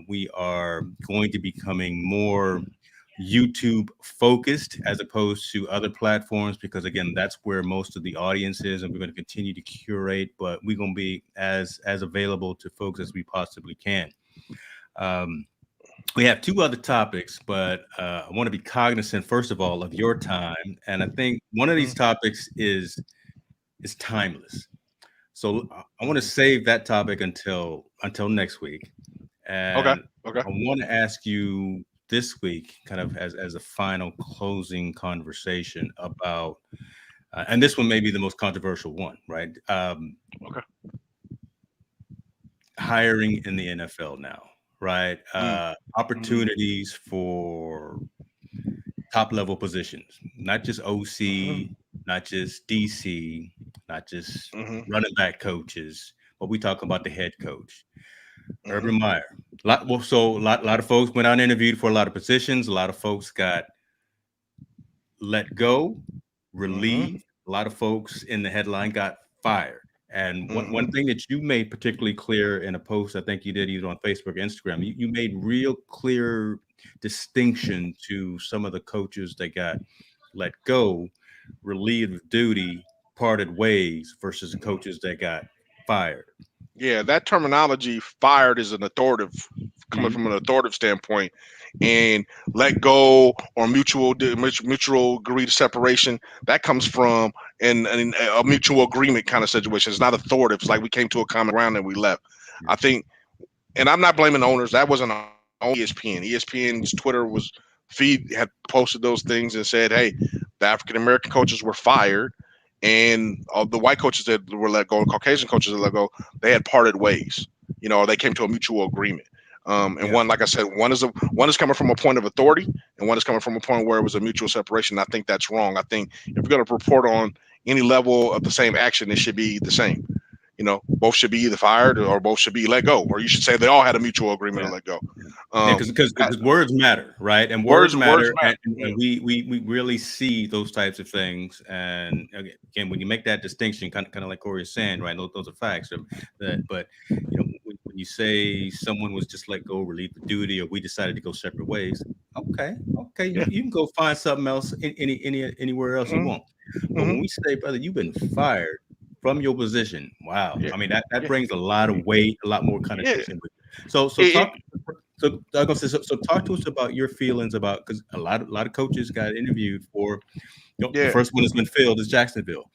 We are going to be becoming more YouTube focused as opposed to other platforms because again, that's where most of the audience is, and we're going to continue to curate, but we're going to be as available to folks as we possibly can. We have two other topics, but I want to be cognizant, first of all, of your time. And I think one of these topics is timeless. So I want to save that topic until next week. And okay. I want to ask you this week, kind of as a final closing conversation about, and this one may be the most controversial one, right? Hiring in the NFL now. Right. Opportunities for top level positions, not just OC, not just DC, not just running back coaches, but we talk about the head coach, Urban Meyer. A lot of folks went out and interviewed for a lot of positions. A lot of folks got let go, relieved. A lot of folks in the headline got fired. And one thing that you made particularly clear in a post, I think you did either on Facebook or Instagram, you made real clear distinction to some of the coaches that got let go, relieved of duty, parted ways versus the coaches that got fired. Yeah, that terminology "fired" is an authoritative, coming from an authoritative standpoint, and let go or mutual agreed separation, that comes from in a mutual agreement kind of situation. It's not authoritative. It's like we came to a common ground and we left. I think, and I'm not blaming the owners. That wasn't on ESPN. ESPN's Twitter feed had posted those things and said, hey, the African American coaches were fired, and the white coaches that were let go, Caucasian coaches that let go, they had parted ways. They came to a mutual agreement. One, like I said, one is coming from a point of authority, and one is coming from a point where it was a mutual separation. I think that's wrong. I think if you're going to report on any level of the same action, it should be the same. Both should be either fired or both should be let go, or you should say they all had a mutual agreement to let go. Because words matter, right? And words matter. And we really see those types of things. And again, when you make that distinction, kind of like Corey is saying, right? Those are facts. But when you say someone was just let go, relieved of duty, or we decided to go separate ways, okay, you can go find something else anywhere else you want. But when we say, brother, you've been fired from your position, wow. I mean, that brings a lot of weight, a lot more connotation. So talk to us about your feelings about, because a lot of coaches got interviewed for. The first one that's been filled is Jacksonvile.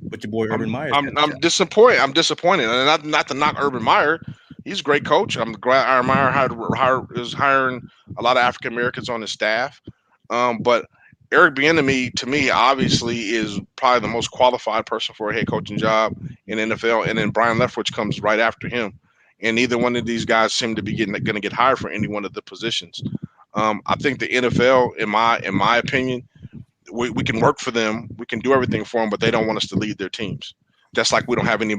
But your boy Urban Meyer. I'm disappointed. And not to knock Urban Meyer. He's a great coach. I'm glad Urban Meyer is hiring a lot of African Americans on his staff. But Eric Bieniemy, to me, obviously is probably the most qualified person for a head coaching job in NFL. And then Brian Leftwich comes right after him. And neither one of these guys seem to be going to get hired for any one of the positions. I think the NFL, in my opinion, we can work for them, we can do everything for them, but they don't want us to lead their teams. Just like we don't have any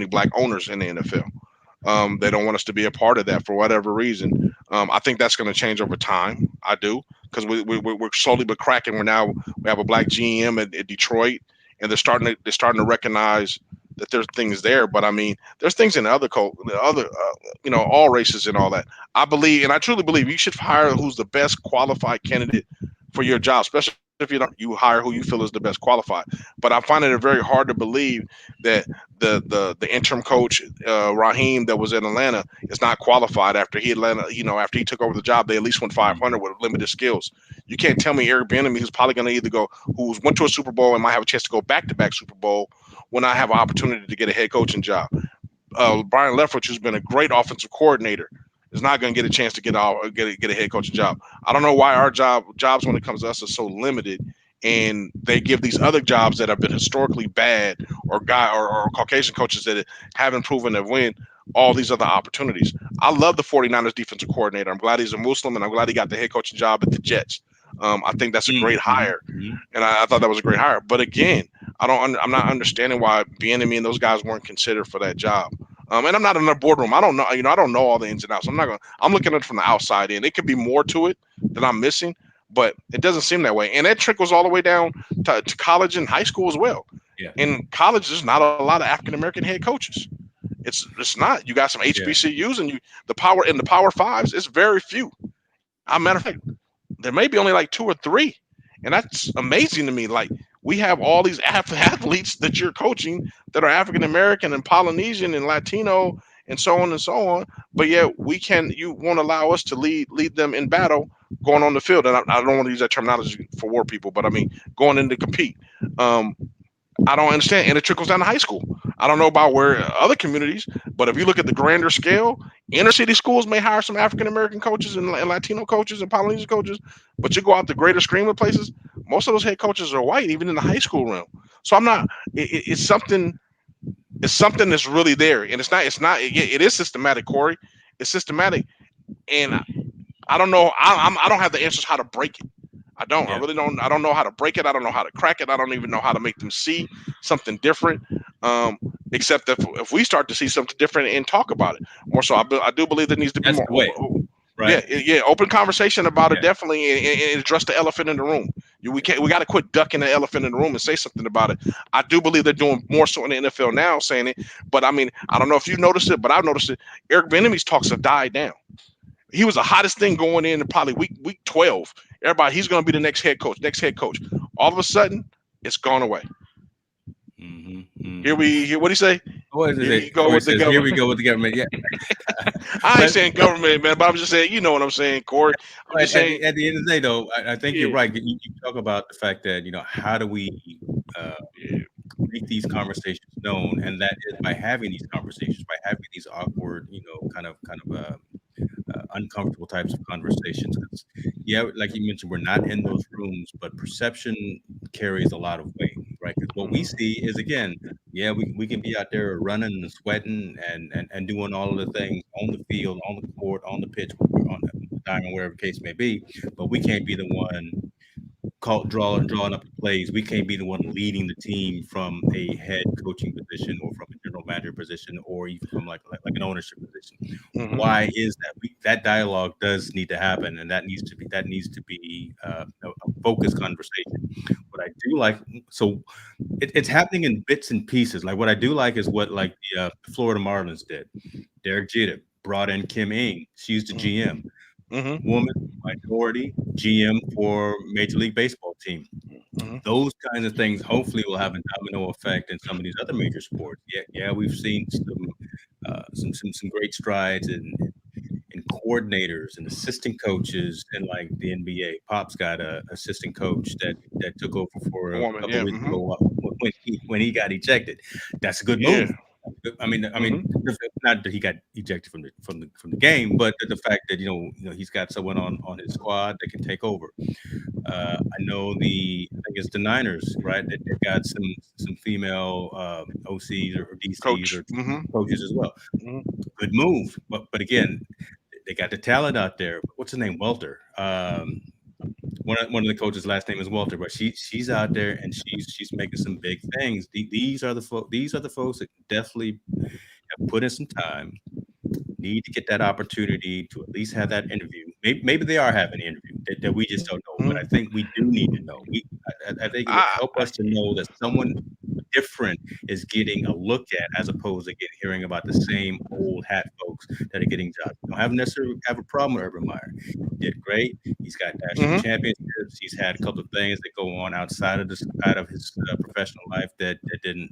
black owners in the NFL. They don't want us to be a part of that for whatever reason. I think that's going to change over time. I do, because we're slowly but cracking. We have a black GM at Detroit, and they're starting to recognize that there's things there. But I mean, there's things in all races and all that. I believe, and I truly believe, you should hire who's the best qualified candidate for your job, especially if you hire who you feel is the best qualified. But I'm finding it very hard to believe that the interim coach Raheem that was in Atlanta is not qualified after he took over the job. They at least went 500 with limited skills. You can't tell me Eric Bieniemy, who's probably going to who's went to a Super Bowl and might have a chance to go back-to-back Super Bowl, when I have an opportunity to get a head coaching job. Brian Leftwich, who's been a great offensive coordinator, is not going to get a chance to get a head coaching job. I don't know why our jobs when it comes to us are so limited, and they give these other jobs that have been historically bad or Caucasian coaches that haven't proven to win all these other opportunities. I love the 49ers defensive coordinator. I'm glad he's a Muslim, and I'm glad he got the head coaching job at the Jets. I think that's a great hire, and I thought that was a great hire. But again, I'm not understanding why Bieniemy and those guys weren't considered for that job. And I'm not in the boardroom. I don't know. I don't know all the ins and outs. I'm looking at it from the outside in. It could be more to it that I'm missing, but it doesn't seem that way. And that trickles all the way down to college and high school as well. Yeah. In college, there's not a lot of African American head coaches. It's not. You got some HBCUs and the power fives. It's very few. As a matter of fact, there may be only like 2 or 3, and that's amazing to me. Like, we have all these athletes that you're coaching that are African American and Polynesian and Latino and so on and so on, but yet you won't allow us to lead them in battle going on the field. And I don't want to use that terminology for war people, but I mean going in to compete. I don't understand, and it trickles down to high school. I don't know about where other communities, but if you look at the grander scale, inner city schools may hire some African American coaches and Latino coaches and Polynesian coaches, but you go out to greater scream of places, most of those head coaches are white, even in the high school realm. So I'm not. It's something. It's something that's really there, and it's not. It is systematic, Corey. It's systematic, and I don't know. I don't have the answers how to break it. I don't. I really don't. I don't know how to break it. I don't know how to crack it. I don't even know how to make them see something different. Except if we start to see something different and talk about it more. So I do believe there needs to be That's more. the way. Right. Yeah. Open conversation about it, definitely, and address the elephant in the room. We got to quit ducking the elephant in the room and say something about it. I do believe they're doing more so in the NFL now, saying it. But I mean, I don't know if you noticed it, but I've noticed it. Eric Bieniemy's talks have died down. He was the hottest thing going in probably week 12. Everybody, he's going to be the next head coach. All of a sudden, it's gone away. Here what do you say? What is Here it? you go with the government. Here we go with the government. Yeah. I ain't saying government, man, but I'm just saying, you know what I'm saying, Corey. I'm just saying. At the end of the day, though, I think you're right. You talk about the fact that, how do we make these conversations known, and that is by having these conversations, by having these awkward, kind of uncomfortable types of conversations. Yeah, like you mentioned, we're not in those rooms, but perception carries a lot of weight, right? Because what we see is, again, we can be out there running and sweating and doing all of the things on the field, on the court, on the pitch, on the diamond, wherever the case may be, but we can't be the one drawing up the plays. We can't be the one leading the team from a head coaching position or from a general manager position or even from like an ownership position. Why is that? That dialogue does need to happen, and that needs to be a focused conversation. What I do like, so it's happening in bits and pieces. Like what I do like is what like the Florida Marlins did. Derek Jeter brought in Kim Ng. She's the GM. Woman, minority, GM for Major League Baseball team. Those kinds of things hopefully will have a domino effect in some of these other major sports. Yeah, we've seen some great strides in coordinators and assistant coaches in like the NBA. Pop's got a assistant coach that took over for a couple of weeks ago when he got ejected. That's a good move. I mean, not that he got ejected from the game, but the fact that he's got someone on his squad that can take over. I know I think it's the Niners, right? That they've got some female OCs or DCs or coaches as well. Good move, but again, they got the talent out there. What's his name? Welter. One of the coaches' last name is Walter, but she's out there and she's making some big things. These are the folks that definitely have put in some time. Need to get that opportunity to at least have that interview. Maybe they are having an interview that we just don't know. But I think we do need to know. I think it would help us to know that someone different is getting a look at, as opposed to hearing about the same old hat folks that are getting jobs. I don't necessarily have a problem with Urban Meyer. He did great. He's got national championships. He's had a couple of things that go on outside of his professional life that didn't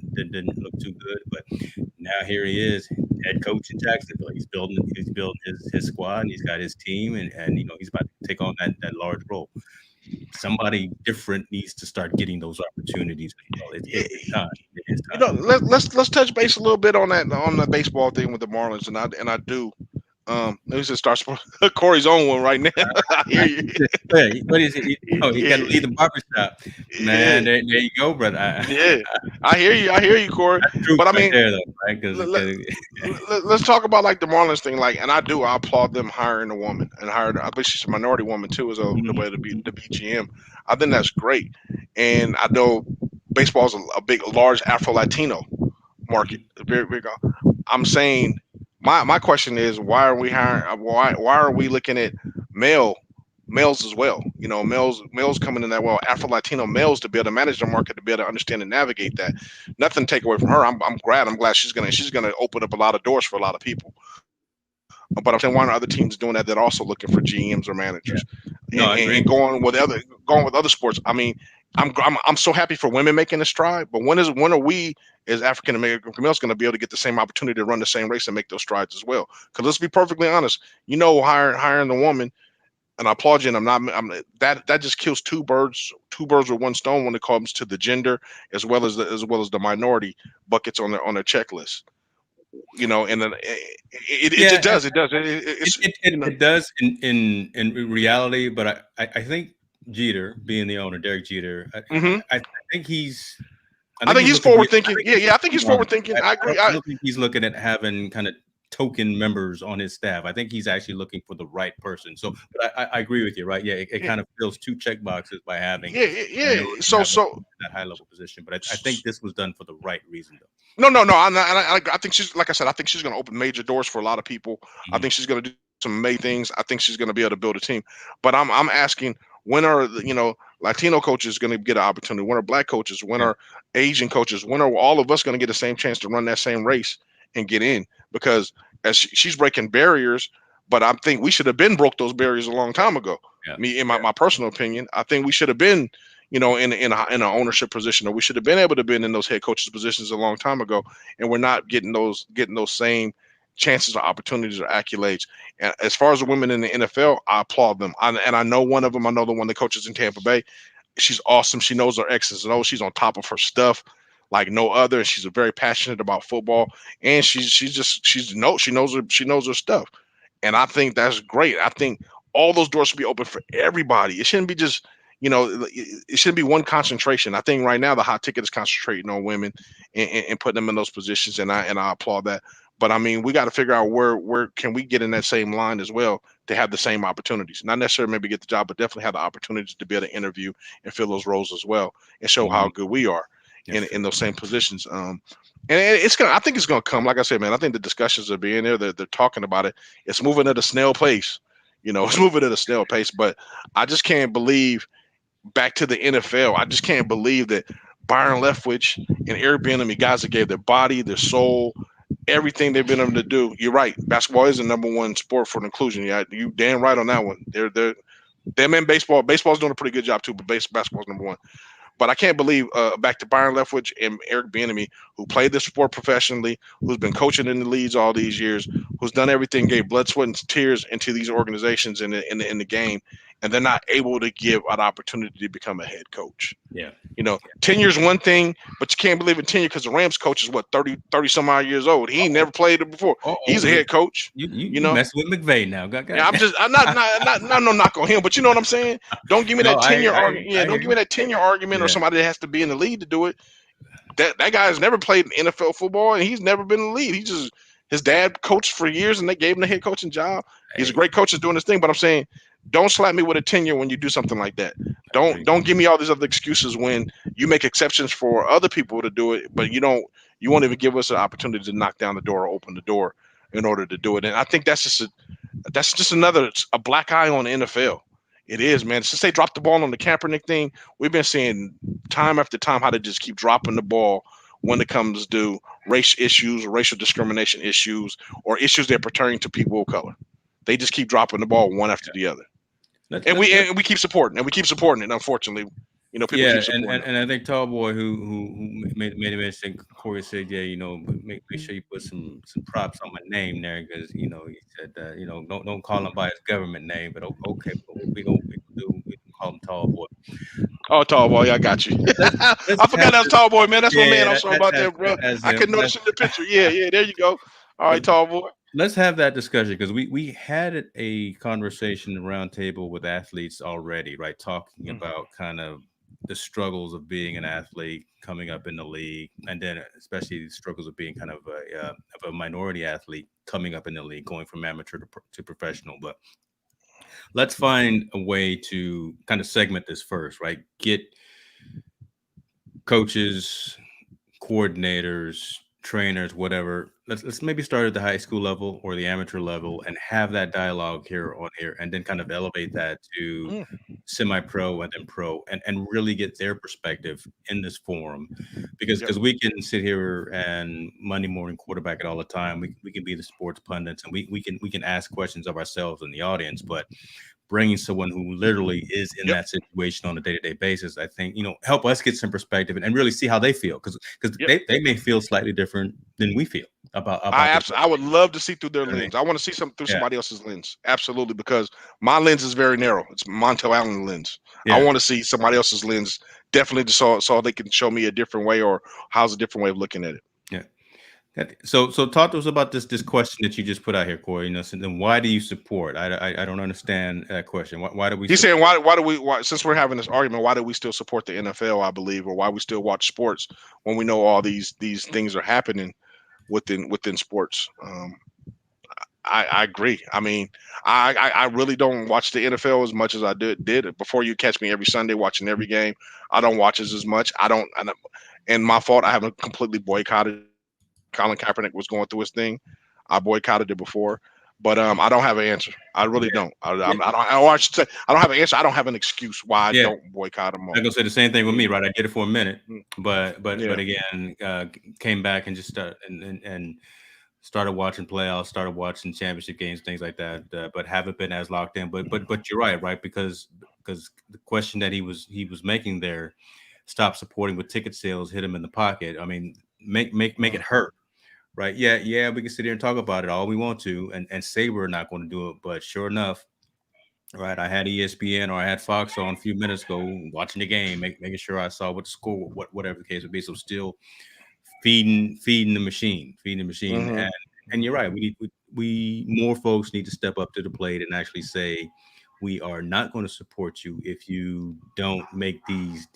look too good. But now here he is, head coach in Jacksonville. He's building his squad, and he's got his team, and he's about to take on that large role. Somebody different needs to start getting those opportunities. It's time. It is time. Let's touch base a little bit on the baseball thing with the Marlins, and I do Let me just start Corey's own one right now. I hear you. What is it? Oh, he got to leave the barbershop. Yeah, Man, there you go, brother. yeah. I hear you. I hear you, Corey. That's truth But I right mean, there, though, right? Because let's talk about like the Marlins thing. Like, and I applaud them hiring a woman and hired. I believe she's a minority woman too, as the way to be the BGM. I think that's great. And I know baseball is a big, large Afro Latino market. Very big. I'm saying my question is why are we hiring? Why are we looking at male males as well? You know, males coming in that well, Afro Latino males to be able to manage the market, to be able to understand and navigate that. Nothing to take away from her. I'm glad. I'm glad she's gonna open up a lot of doors for a lot of people. But I'm saying why aren't other teams doing that? That also looking for GMs or managers, yeah. and, No, I and agree. going with other sports. I mean, I'm so happy for women making a stride. But when are we as African American males going to be able to get the same opportunity to run the same race and make those strides as well? Because let's be perfectly honest, hiring the woman, and I applaud you. And that just kills two birds with one stone when it comes to the gender as well as the minority buckets on their checklist. And then it just Yeah, does. It's it does in reality, but I think Jeter, being the owner, Derek Jeter, hmm I think he's I I think think he's he's looking. forward I thinking. think Yeah, he's yeah. I think he's looking long forward term, thinking. right? I agree. I don't think he's looking at having kind of token members on his staff. I think he's actually looking for the right person. So, but I agree with you, right? Yeah, it Yeah, kind of fills two check boxes by having yeah, yeah. in Yeah. order to So have so that high level position. But I think this was done for the right reason, though. no. I think she's like I said. I think she's going to open major doors for a lot of people. I Mhm. think she's going to do some amazing things. I think she's going to be able to build a team. But I'm asking, when are Latino coaches going to get an opportunity? When are Black coaches? When Yeah. are Asian coaches? When are all of us going to get the same chance to run that same race and get in? Because as she's breaking barriers, but I think we should have been broke those barriers a long time ago. Yeah. Me, in my personal opinion, I think we should have been in an ownership position, or we should have been able to be in those head coaches positions a long time ago, and we're not getting those same chances or opportunities or accolades. And as far as the women in the NFL, I applaud them. And I know one of them. I know the one that coaches in Tampa Bay. She's awesome. She knows her X's and O's. She's on top of her stuff like no other. She's very passionate about football, and she knows her stuff. And I think that's great. I think all those doors should be open for everybody. It shouldn't be just it shouldn't be one concentration. I think right now the hot ticket is concentrating on women and putting them in those positions, and I applaud that. But I mean, we got to figure out where can we get in that same line as well to have the same opportunities. Not necessarily maybe get the job, but definitely have the opportunities to be able to interview and fill those roles as well and show how Mhm. good we are That's in true. those same positions. And it's gonna. I think it's gonna come. Like I said, man. I think the discussions are being there. They're talking about it. It's moving at a snail pace. It's moving at a snail pace. But I just can't believe back to the NFL. I just can't believe that Byron Leftwich and Eric Bieniemy, guys that gave their body, their soul, everything they've been able to do. You're right. Basketball is the number one sport for inclusion. Yeah, you damn right on that one. They're them in baseball. Baseball's doing a pretty good job too, but basketball's number one. But I can't believe back to Byron Leftwich and Eric Bieniemy, who played the sport professionally, who's been coaching in the leagues all these years, who's done everything, gave blood, sweat, and tears into these organizations in the game, and they're not able to give an opportunity to become a head coach. Yeah. Tenure's one thing, but you can't believe in tenure because the Rams coach is what 30 some odd years old. He ain't never played it before. Oh, He's a head coach. you You know, messing with McVay now? God, yeah, God. I'm not no knock on him, but you know what I'm saying. Don't give me No, that tenure argument. Yeah, I don't hear give me you. that tenure argument or Yeah. somebody that has to be in the league to do it. That guy has never played NFL football and he's never been in the league. His dad coached for years and they gave him the head coaching job. He's a Hey, great coach at doing his thing, but I'm saying don't slap me with a tenure when you do something like that. I Don't agree. don't give me all these other excuses when you make exceptions for other people to do it, but you won't even give us an opportunity to knock down the door or open the door in order to do it. And I think that's just another a black eye on the NFL. It is, man. Since they dropped the ball on the Kaepernick thing, we've been seeing time after time how they just keep dropping the ball when it comes to race issues, racial discrimination issues, or issues that pertain to people of color. They just keep dropping the ball one after the other, Let's and let's we let's and we keep supporting, and we keep supporting it. Unfortunately, people Yeah, keep and, supporting and, it. and I think Tallboy who made a mention, Corey said, yeah, make sure you put some props on my name there because he said don't call him by his government name, but okay, we gonna call him Tallboy. Oh, tall boy, I got you. Let's I forgot have that was this. tall boy, man. That's my man. Yeah, I'm sorry about that, bro. that's I him. couldn't notice in the picture. Yeah, yeah. There you go. All right, Let's tall boy. let's have that discussion because we had a conversation round table with athletes already, right? Talking about kind of the struggles of being an athlete coming up in the league, and then especially the struggles of being kind of a minority athlete coming up in the league, going from amateur to professional. But let's find a way to kind of segment this first, right? Get coaches, coordinators, trainers, whatever. Let's maybe start at the high school level or the amateur level and have that dialogue here on here, and then kind of elevate that to semi-pro and then pro, and really get their perspective in this forum, because we can sit here and Monday morning quarterback it all the time. We can be the sports pundits, and we can ask questions of ourselves in the audience, but bringing someone who literally is in that situation on a day-to-day basis, I think, help us get some perspective and really see how they feel, because they may feel slightly different than we feel about I would love to see through their lens. I want to see something through somebody else's lens. Absolutely, because my lens is very narrow. It's Montell Allen lens. I want to see somebody else's lens, definitely, so they can show me a different way, or how's a different way of looking at it. Yeah. So talk to us about this question that you just put out here, Corey. Then why do you support? I don't understand that question. Why do we? He's saying why do we? Since we're having this argument, why do we still support the NFL? I believe, or why we still watch sports when we know all these things are happening within sports. I agree. I mean, I really don't watch the NFL as much as I did before. You catch me every Sunday watching every game. I don't watch it as much. And my fault. I haven't completely boycotted. Colin Kaepernick was going through his thing. I boycotted it before, but I don't have an answer. I really don't. I don't have an answer. I don't have an excuse why I don't boycott them all. I'm gonna say the same thing with me, right? I did it for a minute, but again, came back and just started watching playoffs, started watching championship games, things like that. But haven't been as locked in. But you're right? Because the question that he was making there, stop supporting with ticket sales, hit him in the pocket. I mean, make it hurt. Right. Yeah. We can sit here and talk about it all we want to and say we're not going to do it. But sure enough, right, I had ESPN or I had Fox on a few minutes ago watching the game, making sure I saw what the score, whatever the case would be. So still feeding the machine. And you're right. We more folks need to step up to the plate and actually say, we are not going to support you if you don't make these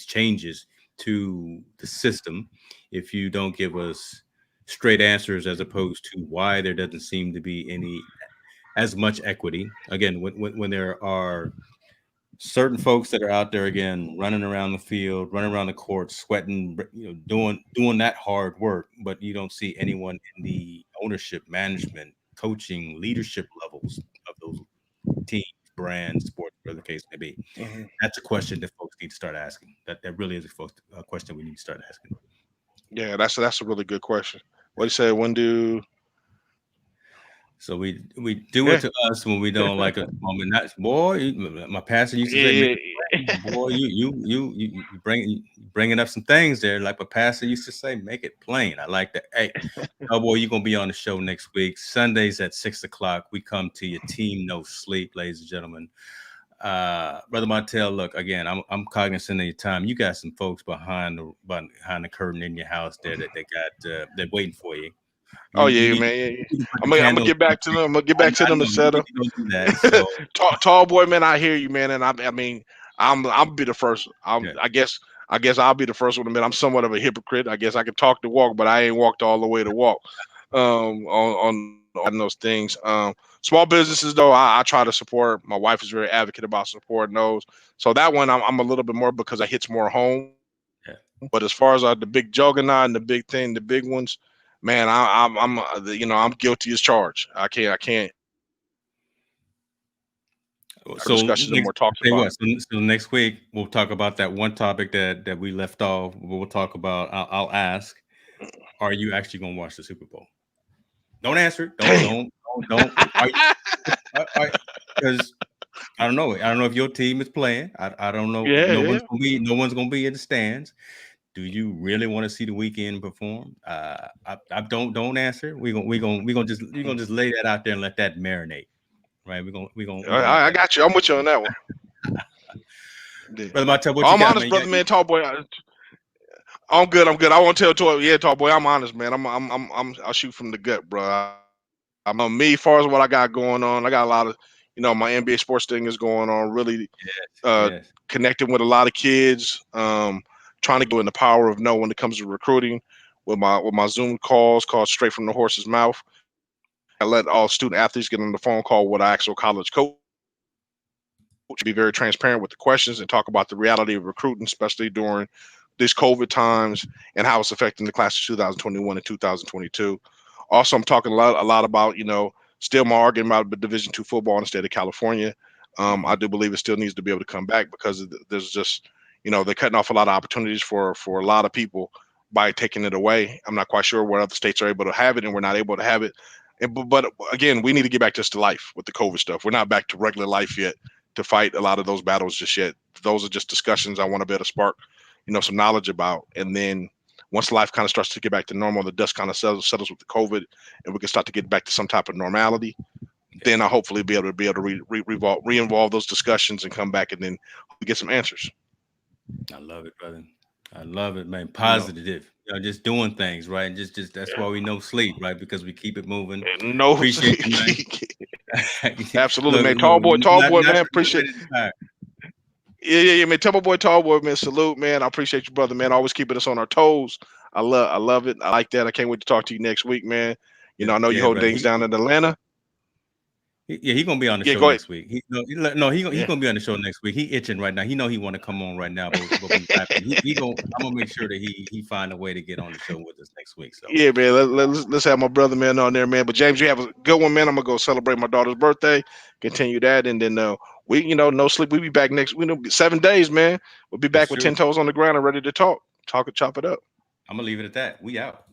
changes to the system, if you don't give us straight answers as opposed to why there doesn't seem to be as much equity. Again, when there are certain folks that are out there, again, running around the field, running around the court, sweating, doing that hard work, but you don't see anyone in the ownership, management, coaching, leadership levels of those teams, brands, sports, whatever the case may be. That's a question that folks need to start asking. That really is a question we need to start asking. Yeah, that's a really good question. What do you say? When do? So we do it to us when we don't like a moment. That's boy. My pastor used to say, "Boy, you bringing up some things there." Like my pastor used to say, "Make it plain." I like that. Hey, oh boy, you're gonna be on the show next week. Sundays at 6:00. We come to you. Team No Sleep, ladies and gentlemen. Brother Montell, look, again, I'm cognizant of your time. You got some folks behind the curtain in your house there that they're waiting for you. Man. Yeah. I'm gonna get back to them. I'm gonna get back to them and set up. So. Tall boy, man, I hear you, man. And I mean, I'll be the first. I guess I'll be the first one to admit I'm somewhat of a hypocrite. I guess I can talk the walk, but I ain't walked all the way to walk. On those things. Small businesses, though, I try to support. My wife is very advocate about supporting those. So that one, I'm a little bit more because it hits more home. Yeah. But as far as the big juggernaut and the big thing, the big ones, man, I'm guilty as charged. I can't. So discussions and more talks about. So next week we'll talk about that one topic that we left off. We'll talk about. I'll ask, are you actually going to watch the Super Bowl? Don't answer. Don't. Because I don't know. I don't know if your team is playing. I don't know. No one's gonna be in the stands. Do you really want to see the weekend perform? I don't answer. We're gonna just lay that out there and let that marinate. Right? We're gonna. I got you. I'm with you on that one. Brother Montell, what I'm you got, honest, brother, man. Tall boy. I'm good. I won't tell Tall boy. I'm honest, man. I'll shoot from the gut, bro. Me, as far as what I got going on, I got a lot of, my NBA sports thing is going on. Really Yes. connecting with a lot of kids. Trying to go in the power of no when it comes to recruiting with my Zoom calls called Straight from the Horse's Mouth. I let all student athletes get on the phone call with an actual college coach. Be very transparent with the questions and talk about the reality of recruiting, especially during these COVID times and how it's affecting the class of 2021 and 2022. Also, I'm talking a lot about, still my argument about Division II football in the state of California. I do believe it still needs to be able to come back because there's just, they're cutting off a lot of opportunities for a lot of people by taking it away. I'm not quite sure what other states are able to have it and we're not able to have it. But again, we need to get back just to life with the COVID stuff. We're not back to regular life yet to fight a lot of those battles just yet. Those are just discussions I want to be able to spark, some knowledge about. And then once life kind of starts to get back to normal, the dust kind of settles with the COVID, and we can start to get back to some type of normality. Then I'll hopefully be able to re-involve those discussions and come back and then get some answers. I love it, brother. I love it, man. Positive. Just doing things, right? And just that's why we no sleep, right? Because we keep it moving. No, Appreciate you, man. Absolutely, man. Look, Tall boy, not man. Appreciate it. Yeah, man. Tell my boy, tall boy, man. Salute, man. I appreciate you, brother, man. Always keeping us on our toes. I love it. I like that. I can't wait to talk to you next week, man. I know you hold things down in Atlanta. He's gonna be on the show next week. He's gonna be on the show next week. He itching right now. He know he want to come on right now, but I'm gonna make sure that he find a way to get on the show with us next week. So yeah, man. Let's have my brother, man, on there, man. But James, you have a good one, man. I'm gonna go celebrate my daughter's birthday, continue that, and then we, no sleep. We'll be back next week. 7 days, man. We'll be back with 10 toes on the ground and ready to chop it up. I'm gonna leave it at that. We out.